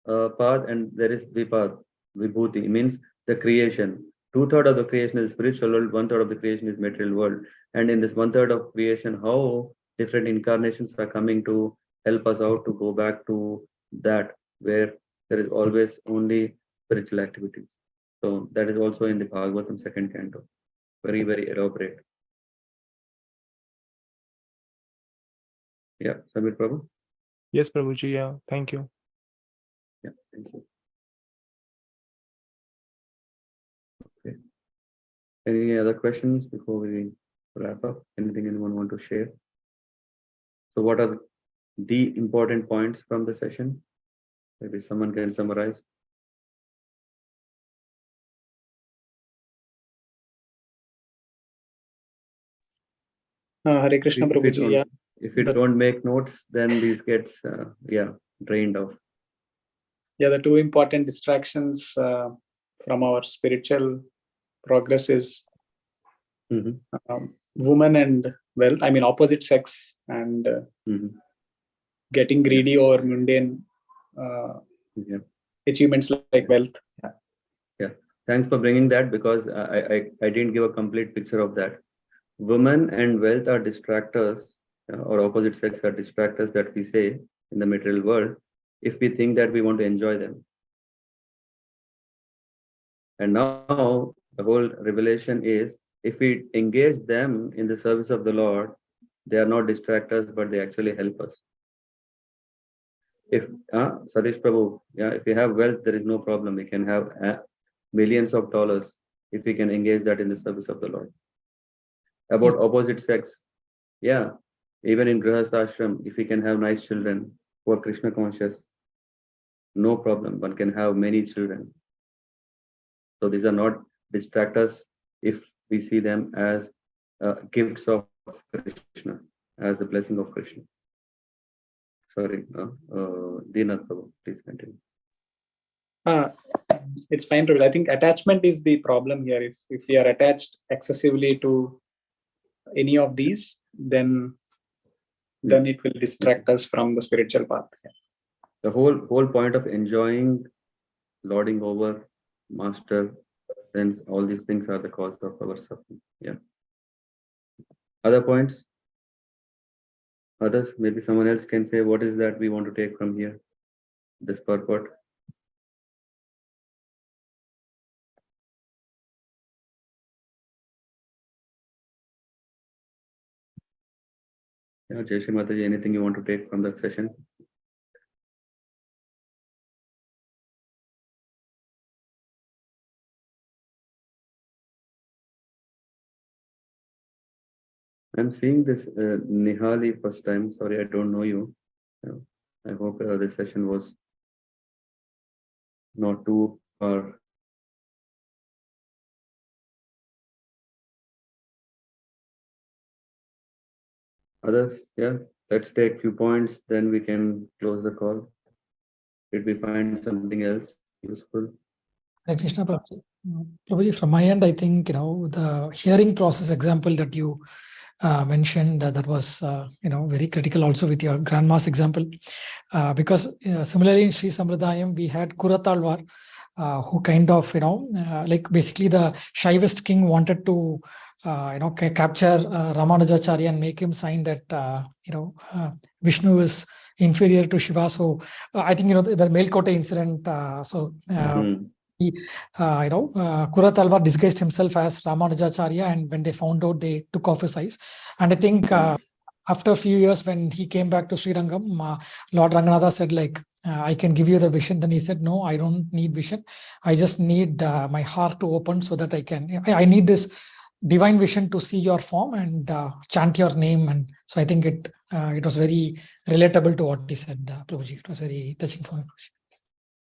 Pad and there is Dvipad Vibhuti. It means the creation. 2/3 of the creation is spiritual world, 1/3 of the creation is material world. And in this 1/3 of creation, how different incarnations are coming to help us out to go back to that where there is always only spiritual activities. So that is also in the Bhagavatam 2nd canto. Very, very elaborate. Yeah, Samir Prabhu. Yes, Prabhuji. Yeah, thank you. Yeah, thank you. Okay. Any other questions before we wrap up? Anything anyone want to share? So what are the important points from the session? Maybe someone can summarize. Hare Krishna, Prabhuji. Yeah. If you don't make notes, then these gets drained off. Yeah, the two important distractions from our spiritual progress is woman and wealth. I mean, opposite sex and getting greedy over mundane achievements like wealth. Yeah, thanks for bringing that, because I didn't give a complete picture of that. Women and wealth are distractors, or opposite sex are distractors that we say in the material world, if we think that we want to enjoy them. And now the whole revelation is, if we engage them in the service of the Lord, they are not distractors, but they actually help us. If Satish Prabhu, yeah, if you have wealth, there is no problem. We can have millions of dollars if we can engage that in the service of the Lord. About opposite sex, yeah, even in Grihastha Ashram, if we can have nice children who are Krishna conscious, no problem. One can have many children. So these are not distractors if we see them as gifts of Krishna, as the blessing of Krishna. Sorry, Dinath Prabhu, please continue. It's fine, Prabhu. I think attachment is the problem here. If we are attached excessively to any of these, then it will distract us from the spiritual path. The whole point of enjoying, lording over, master, then all these things are the cause of our suffering. Yeah. Other points? Others? Maybe someone else can say what is that we want to take from here, this purport. Yeah, Jai Shri Mataji, anything you want to take from that session? I'm seeing this Nihali first time. Sorry, I don't know you. I hope this session was not too far. Others, yeah, let's take few points, then we can close the call. Did we find something else useful? Hare Krishna, Prabhuji. Prabhuji, from my end, I think, the hearing process example that you mentioned, that was, very critical also with your grandma's example. Because similarly in Sri Sampradayam, we had Kuratalwar, who kind of, like basically the Shaivist king wanted to, capture Ramanujacharya and make him sign that, Vishnu is inferior to Shiva. So I think, the Melkote incident, Kuratalwar disguised himself as Ramanujacharya, and when they found out, they took off his eyes. And I think after a few years, when he came back to Sri Rangam, Lord Ranganatha said, like, I can give you the vision. Then he said, no, I don't need vision. I just need my heart to open so that I need this divine vision to see your form and chant your name. And so I think it was very relatable to what he said, Prabhuji. It was very touching for me.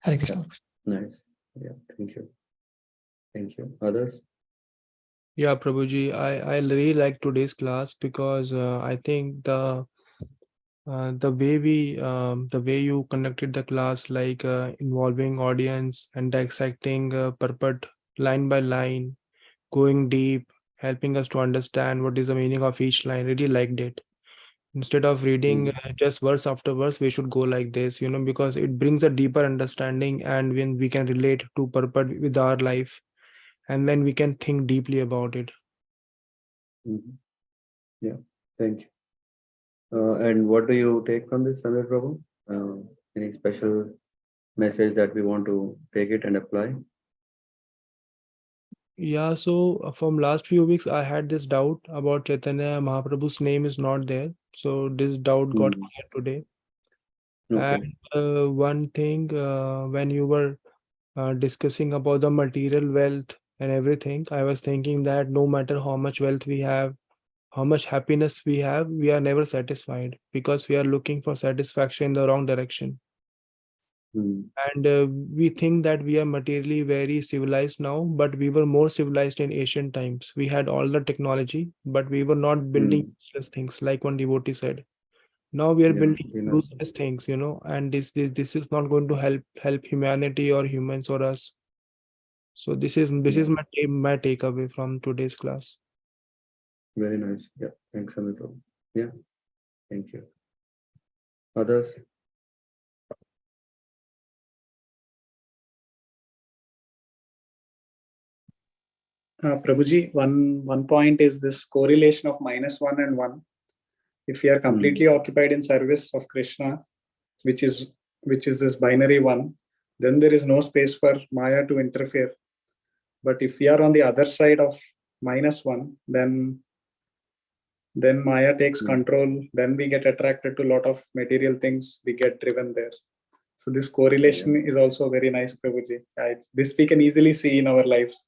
Hare Krishna. Nice. Yeah, thank you. Thank you. Others? Yeah, Prabhuji, I really like today's class because I think the way you conducted the class, like involving audience and dissecting purport line by line, going deep, helping us to understand what is the meaning of each line. Really liked it. Instead of reading just verse after verse, we should go like this, because it brings a deeper understanding, and when we can relate to purport with our life, and then we can think deeply about it. Yeah, thank you. And what do you take from this, Samir Prabhu? Any special message that we want to take it and apply? Yeah, so from last few weeks, I had this doubt about Chaitanya Mahaprabhu's name is not there. So this doubt got cleared today. Okay. And one thing, when you were discussing about the material wealth and everything, I was thinking that no matter how much wealth we have, how much happiness we have, we are never satisfied because we are looking for satisfaction in the wrong direction. And we think that we are materially very civilized now, but we were more civilized in ancient times. We had all the technology, but we were not building useless things, like one devotee said. Now we are building useless things, and this is not going to help humanity or humans or us. So this is my takeaway from today's class. Very nice. Yeah, thanks, Samir Prabhu. Yeah, thank you. Others? Prabhuji, one point is this correlation of -1 and 1. If we are completely occupied in service of Krishna, which is this binary 1, then there is no space for Maya to interfere. But if we are on the other side of -1, then Maya takes control. Then we get attracted to a lot of material things. We get driven there. So this correlation is also very nice, Prabhuji. This we can easily see in our lives.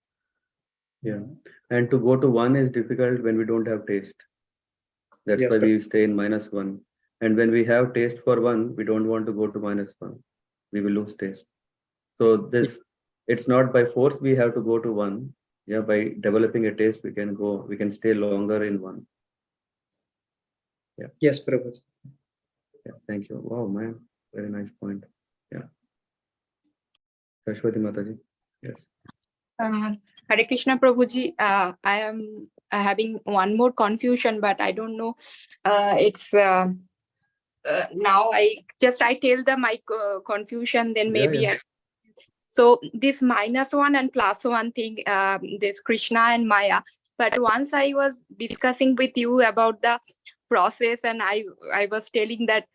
Yeah, and to go to 1 is difficult when we don't have taste. That's why we stay in -1. And when we have taste for 1, we don't want to go to -1. We will lose taste. So it's not by force we have to go to 1. Yeah, by developing a taste, we can stay longer in 1. Yeah. Yes, Prabhuji. Yeah, thank you. Wow, man, very nice point. Yeah. Saraswati Mataji. Yes. Hare Krishna Prabhuji, I am having one more confusion, but I don't know. It's now I tell them my confusion, then maybe. So this -1 and +1 thing, this Krishna and Maya. But once I was discussing with you about the process, and I was telling that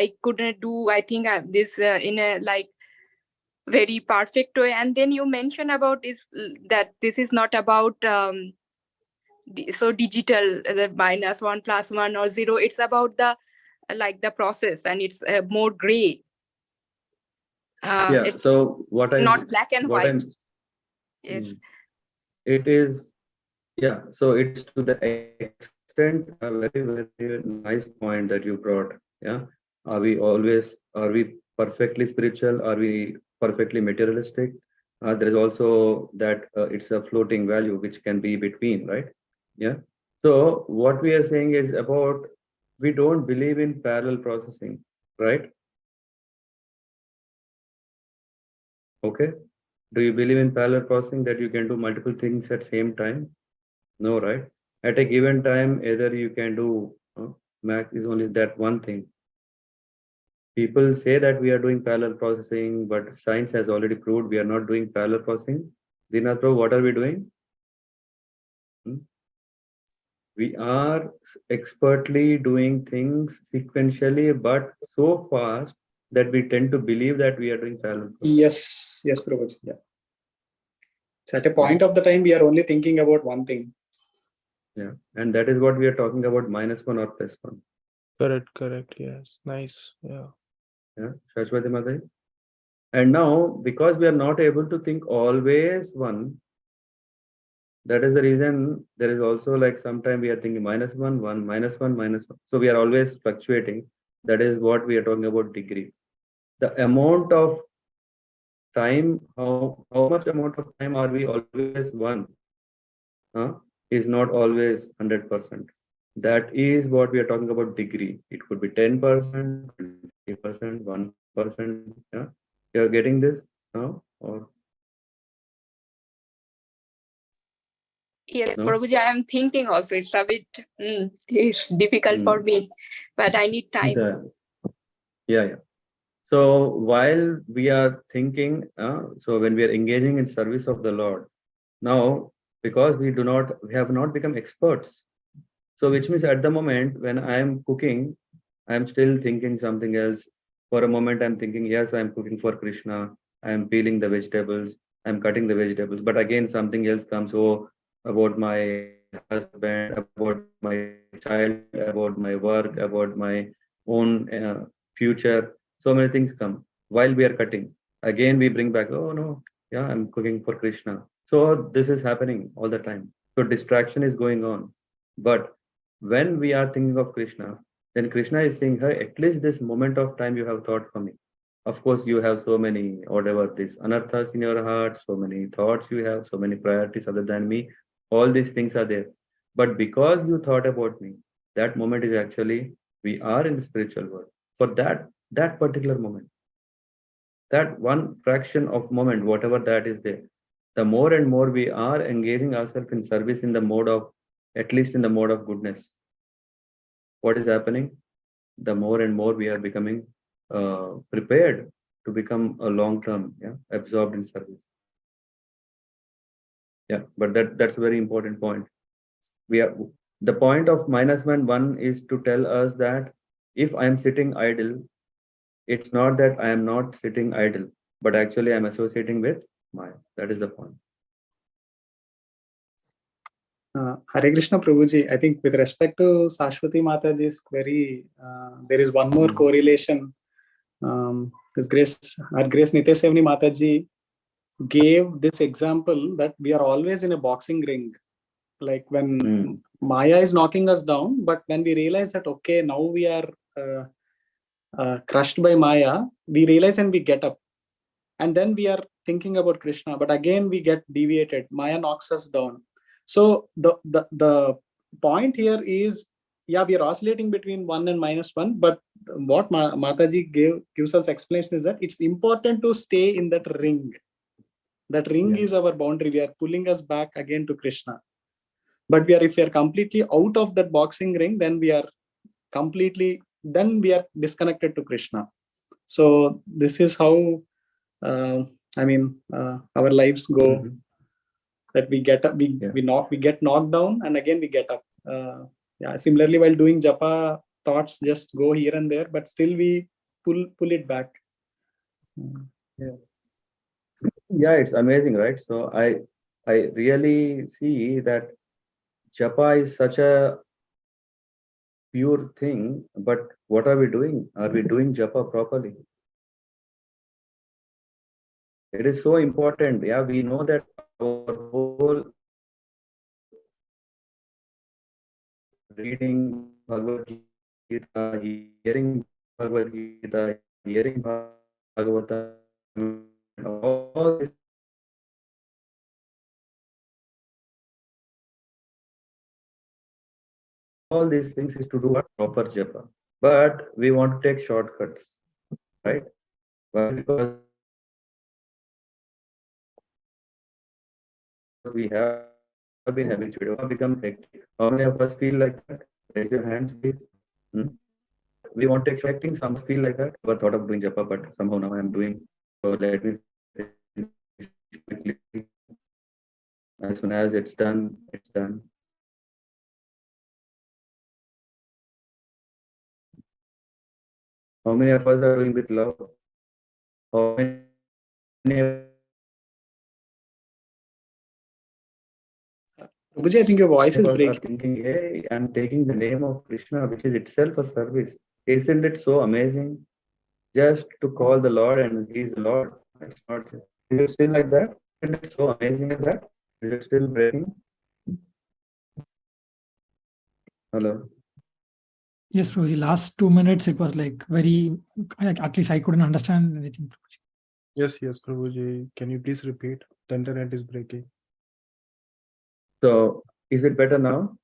I couldn't do, I think this in a like very perfect way. And then you mentioned about this, that this is not about so digital, the -1 +1 or 0. It's about the process, and it's more gray. Yeah, it's so what I not black and white. Yes, it is. Yeah, so it's to the extent a very, very nice point that you brought. Yeah, are we perfectly spiritual? Are we perfectly materialistic? There is also that it's a floating value which can be between, right? Yeah. So what we are saying is about, we don't believe in parallel processing, right? Okay. Do you believe in parallel processing, that you can do multiple things at same time? No, right? At a given time, either you can do max is only that one thing. People say that we are doing parallel processing, but science has already proved we are not doing parallel processing. Dinatro, what are we doing? We are expertly doing things sequentially, but so fast that we tend to believe that we are doing parallel processing. Yes, Prabhuji. Yeah. So at a point of the time, we are only thinking about one thing. Yeah, and that is what we are talking about, -1 or +1. Correct. Yes. Nice. Yeah. Yeah, Shashwati Mataji. And now, because we are not able to think always one, that is the reason there is also like sometime we are thinking -1, 1, -1, -1. So we are always fluctuating. That is what we are talking about degree. The amount of time, how much amount of time are we always one, is not always 100%. That is what we are talking about degree. It could be 10%, 20%, 1%. Yeah, you are getting this now, or Yes, no? Prabhuji, I am thinking also. It's a bit it's difficult for me, but I need time. Yeah. So while we are thinking, so when we are engaging in service of the Lord, now because we have not become experts. So which means at the moment when I am cooking, I am still thinking something else. For a moment, I'm thinking, yes, I'm cooking for Krishna. I'm peeling the vegetables. I'm cutting the vegetables. But again, something else comes. Oh, about my husband, about my child, about my work, about my own future. So many things come while we are cutting. Again, we bring back, oh no, yeah, I'm cooking for Krishna. So this is happening all the time. So distraction is going on. But when we are thinking of Krishna, then Krishna is saying, hey, at least this moment of time you have thought for me. Of course, you have so many, whatever this anarthas in your heart, so many thoughts you have, so many priorities other than me. All these things are there. But because you thought about me, that moment is actually, we are in the spiritual world. For that particular moment, that one fraction of moment, whatever that is there, the more and more we are engaging ourselves in service in the mode of, at least in the mode of goodness, what is happening? The more and more we are becoming prepared to become a long term, absorbed in service. Yeah, but that's a very important point. We are, the point of -1 is to tell us that if I am sitting idle, it's not that I am not sitting idle, but actually I'm associating with Maya. That is the point. Hare Krishna Prabhuji, I think with respect to Sashwati Mataji's query, there is one more correlation. Our Grace Nitesevni Mataji gave this example that we are always in a boxing ring. Like when Maya is knocking us down, but when we realize that, okay, now we are crushed by Maya, we realize and we get up. And then we are thinking about Krishna, but again we get deviated. Maya knocks us down. So the point here is, yeah, we are oscillating between 1 and -1, but what Mataji gives us explanation is that it's important to stay in that ring. That ring is our boundary. We are pulling us back again to Krishna. But if we are completely out of that boxing ring, then we are disconnected to Krishna. So this is how our lives go. That we get up, we get knocked down, and again we get up. Similarly, while doing japa, thoughts just go here and there, but still we pull it back. Yeah, it's amazing, right? So I really see that japa is such a pure thing, but what are we doing? Are we doing japa properly? It is so important. Yeah, we know that our whole reading Bhagavad Gita, hearing Bhagavad Gita, hearing Bhagavatam, all these things is to do a proper japa. But we want to take shortcuts, right? Why? Because we have been habituated, become hectic. How many of us feel like that? Raise your hands, please. We want to expecting some feel like that. Never thought of doing japa, but somehow now I'm doing. So let me. As soon as it's done, it's done. How many of us are doing with love? How many Prabhuji, I think your voice is Are breaking. thinking, hey, I'm taking the name of Krishna, which is itself a service. Isn't it so amazing? Just to call the Lord and He's the Lord. It's not. Is it still like that? Isn't it so amazing like that? Is it still breaking? Hello. Yes, Prabhuji, last 2 minutes, it was like very, at least I couldn't understand anything. Yes, Prabhuji. Can you please repeat? The internet is breaking. So, is it better now?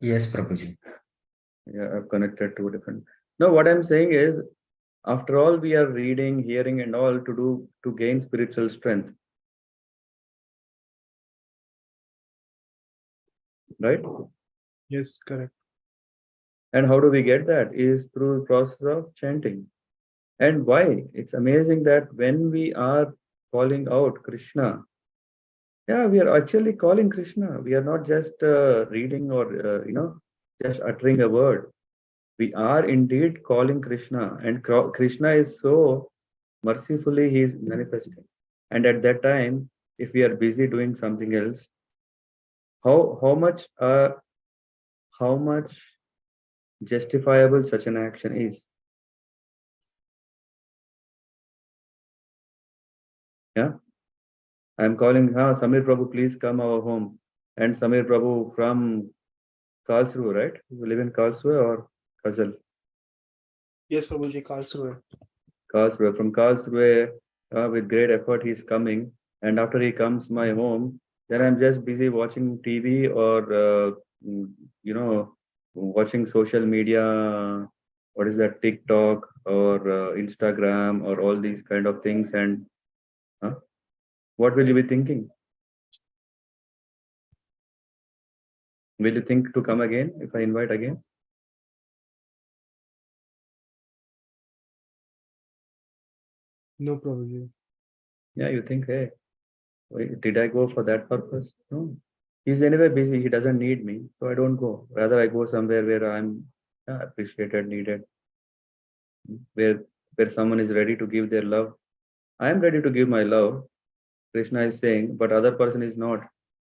Yes, Prabhuji. Yeah, I've connected to different. No, what I'm saying is, after all, we are reading, hearing, and all to gain spiritual strength, right? Yes, correct. And how do we get that? Is through the process of chanting. And why? It's amazing that when we are calling out Krishna, yeah, we are actually calling Krishna. We are not just reading or just uttering a word. We are indeed calling Krishna, and Krishna is so mercifully he is manifesting. And at that time, if we are busy doing something else, how much justifiable such an action is? Yeah, I'm calling, Samir Prabhu, please come our home. And Samir Prabhu from Karlsruhe, right? You live in Karlsruhe or Kazal? Yes, Prabhuji, Karlsruhe. Karlsruhe. From Karlsruhe, with great effort, he's coming. And after he comes my home, then I'm just busy watching TV or, watching social media. What is that? TikTok or Instagram or all these kind of things. And what will you be thinking? Will you think to come again if I invite again? No, Prabhuji. Yeah, you think, hey, did I go for that purpose? No. He's anyway busy. He doesn't need me. So I don't go. Rather, I go somewhere where I'm appreciated, needed, where someone is ready to give their love. I am ready to give my love. Krishna is saying, but other person is not.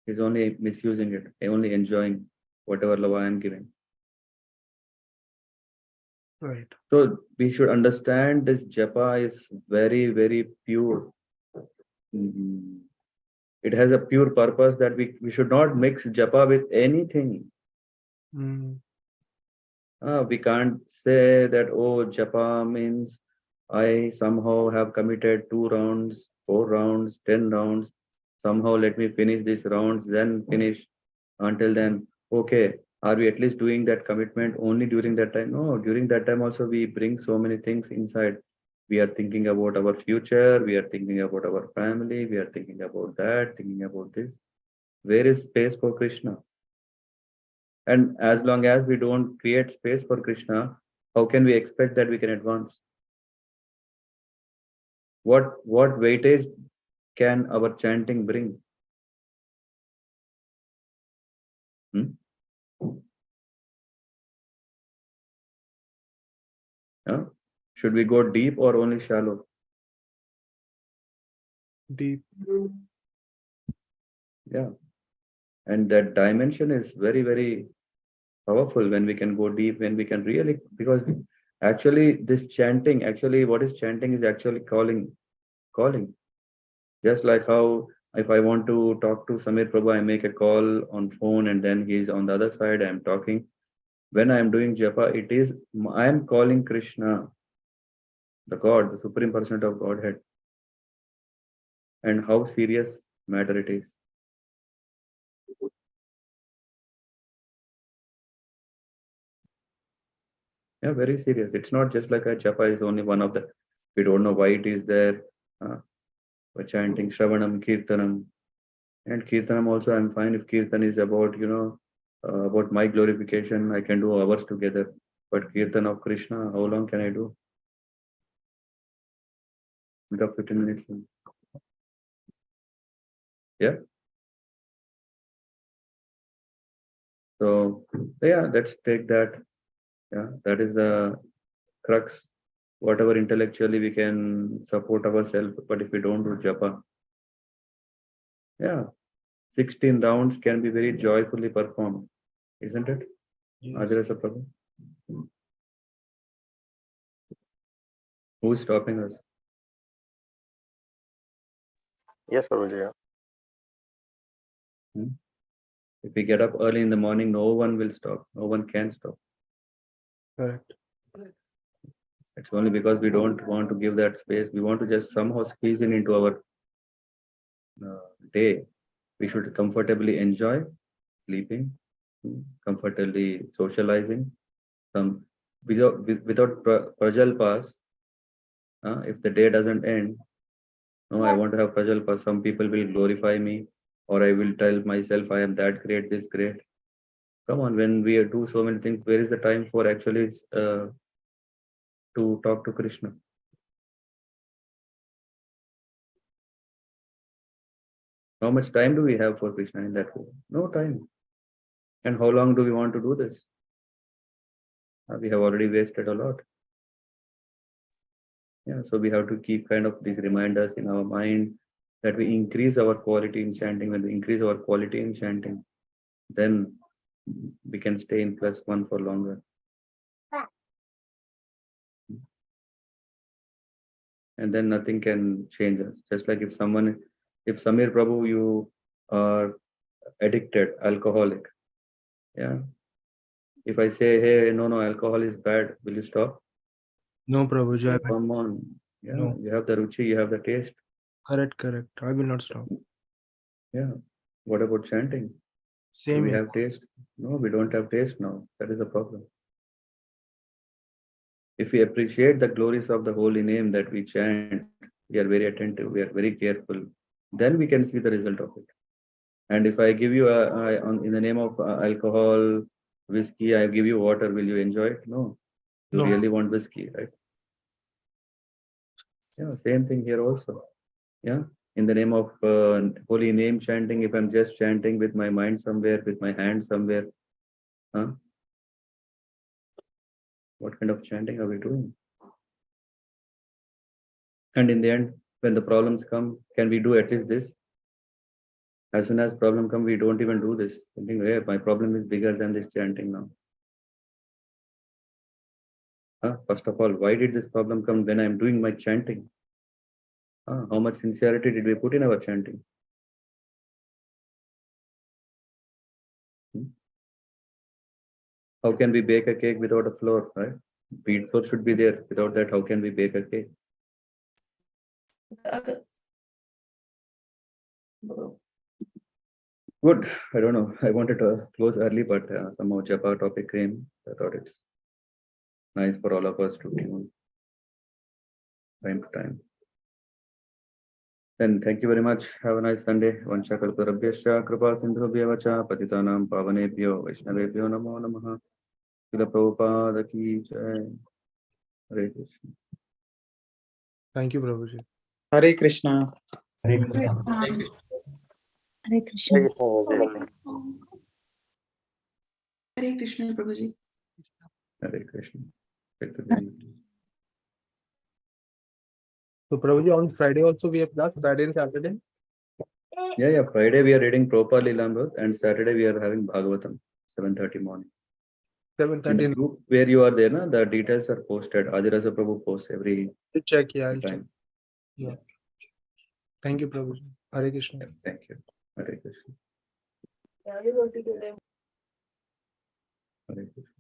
He's only misusing it, only enjoying whatever love I am giving. Right. So we should understand this japa is very, very pure. It has a pure purpose that we should not mix japa with anything. We can't say that, oh, japa means I somehow have committed 2 rounds, 4 rounds, 10 rounds. Somehow let me finish these rounds, then finish. Until then, okay, are we at least doing that commitment only during that time? No, during that time also we bring so many things inside. We are thinking about our future, we are thinking about our family, we are thinking about that, thinking about this. Where is space for Krishna? And as long as we don't create space for Krishna, how can we expect that we can advance? What weightage can our chanting bring? Should we go deep or only shallow? Deep. Yeah. And that dimension is very, very powerful when we can go deep, when we can really, because actually this chanting, what is chanting is actually calling. Just like how if I want to talk to Samir Prabhu, I make a call on phone and then he's on the other side, I'm talking. When I'm doing japa, I am calling Krishna, the God, the Supreme Personality of Godhead. And how serious matter it is. Yeah, very serious. It's not just like a japa is only one of the, we don't know why it is there. We're chanting Shravanam, Kirtanam. And Kirtanam also, I'm fine if Kirtan is about, about my glorification, I can do hours together. But Kirtan of Krishna, how long can I do? 15 minutes. Yeah. So, yeah, let's take that. Yeah, that is the crux. Whatever intellectually we can support ourselves, but if we don't do japa, yeah, 16 rounds can be very joyfully performed, isn't it? Yes. Adirasa Prabhu. Who is stopping us? Yes, Prabhuji. If we get up early in the morning, no one will stop. No one can stop. Correct. It's only because we don't want to give that space. We want to just somehow squeeze in into our day. We should comfortably enjoy sleeping, comfortably socializing. Without prajalpas, if the day doesn't end, no, I want to have prajalpas. Some people will glorify me, or I will tell myself I am that great, this great. Come on, when we do so many things, where is the time for actually to talk to Krishna? How much time do we have for Krishna in that way? No time. And how long do we want to do this? We have already wasted a lot. Yeah, so we have to keep kind of these reminders in our mind that we increase our quality in chanting. When we increase our quality in chanting, then we can stay in +1 for longer. And then nothing can change us. Just like if Samir Prabhu, you are addicted, alcoholic. Yeah. If I say, hey, no, alcohol is bad, will you stop? No, Prabhuji. Oh, come on. Yeah, No. you have the ruchi, you have the taste. Correct. I will not stop. Yeah. What about chanting? Same We here. have taste? No, we don't have taste now. That is the problem. If we appreciate the glories of the holy name that we chant, we are very attentive, we are very careful, then we can see the result of it. And if I give you in the name of alcohol, whiskey, I give you water, will you enjoy it? No. You No. really want whiskey, right? Yeah, same thing here also. Yeah. In the name of holy name chanting, if I'm just chanting with my mind somewhere, with my hand somewhere, what kind of chanting are we doing? And in the end, when the problems come, can we do at least this? As soon as problem come, we don't even do this. Thinking, hey, my problem is bigger than this chanting now. First of all, why did this problem come when I'm doing my chanting? How much sincerity did we put in our chanting? How can we bake a cake without a flour, right? Wheat flour should be there. Without that, how can we bake a cake? Good. I don't know. I wanted to close early, but somehow Japa topic came. I thought it's nice for all of us to tune time to time. Then thank you very much. Have a nice Sunday. Vancha kalparabhyascha kripa sindhubhya vacha patitanam pavanebhyo vaishnavebhyo namo namaha. Srila Prabhupada ki jai. Hare Krishna. Thank you, Prabhuji. Hare Krishna. Hare Krishna. Hare Krishna. Hare Krishna, Prabhuji. Hare Krishna, Prabhuji. Hare Krishna. Back to the So, Prabhuji, on Friday also we have class, Friday and Saturday. Yeah. Friday we are reading properly Lambert, and Saturday we are having Bhagavatam, 7:30 morning. In the 7:30. group where you are there, the details are posted. Adirasa Prabhu posts every Check, yeah, I'll check. time. Yeah. Thank you, Prabhuji. Hare Krishna. Thank you. Hare Krishna. Hare Krishna.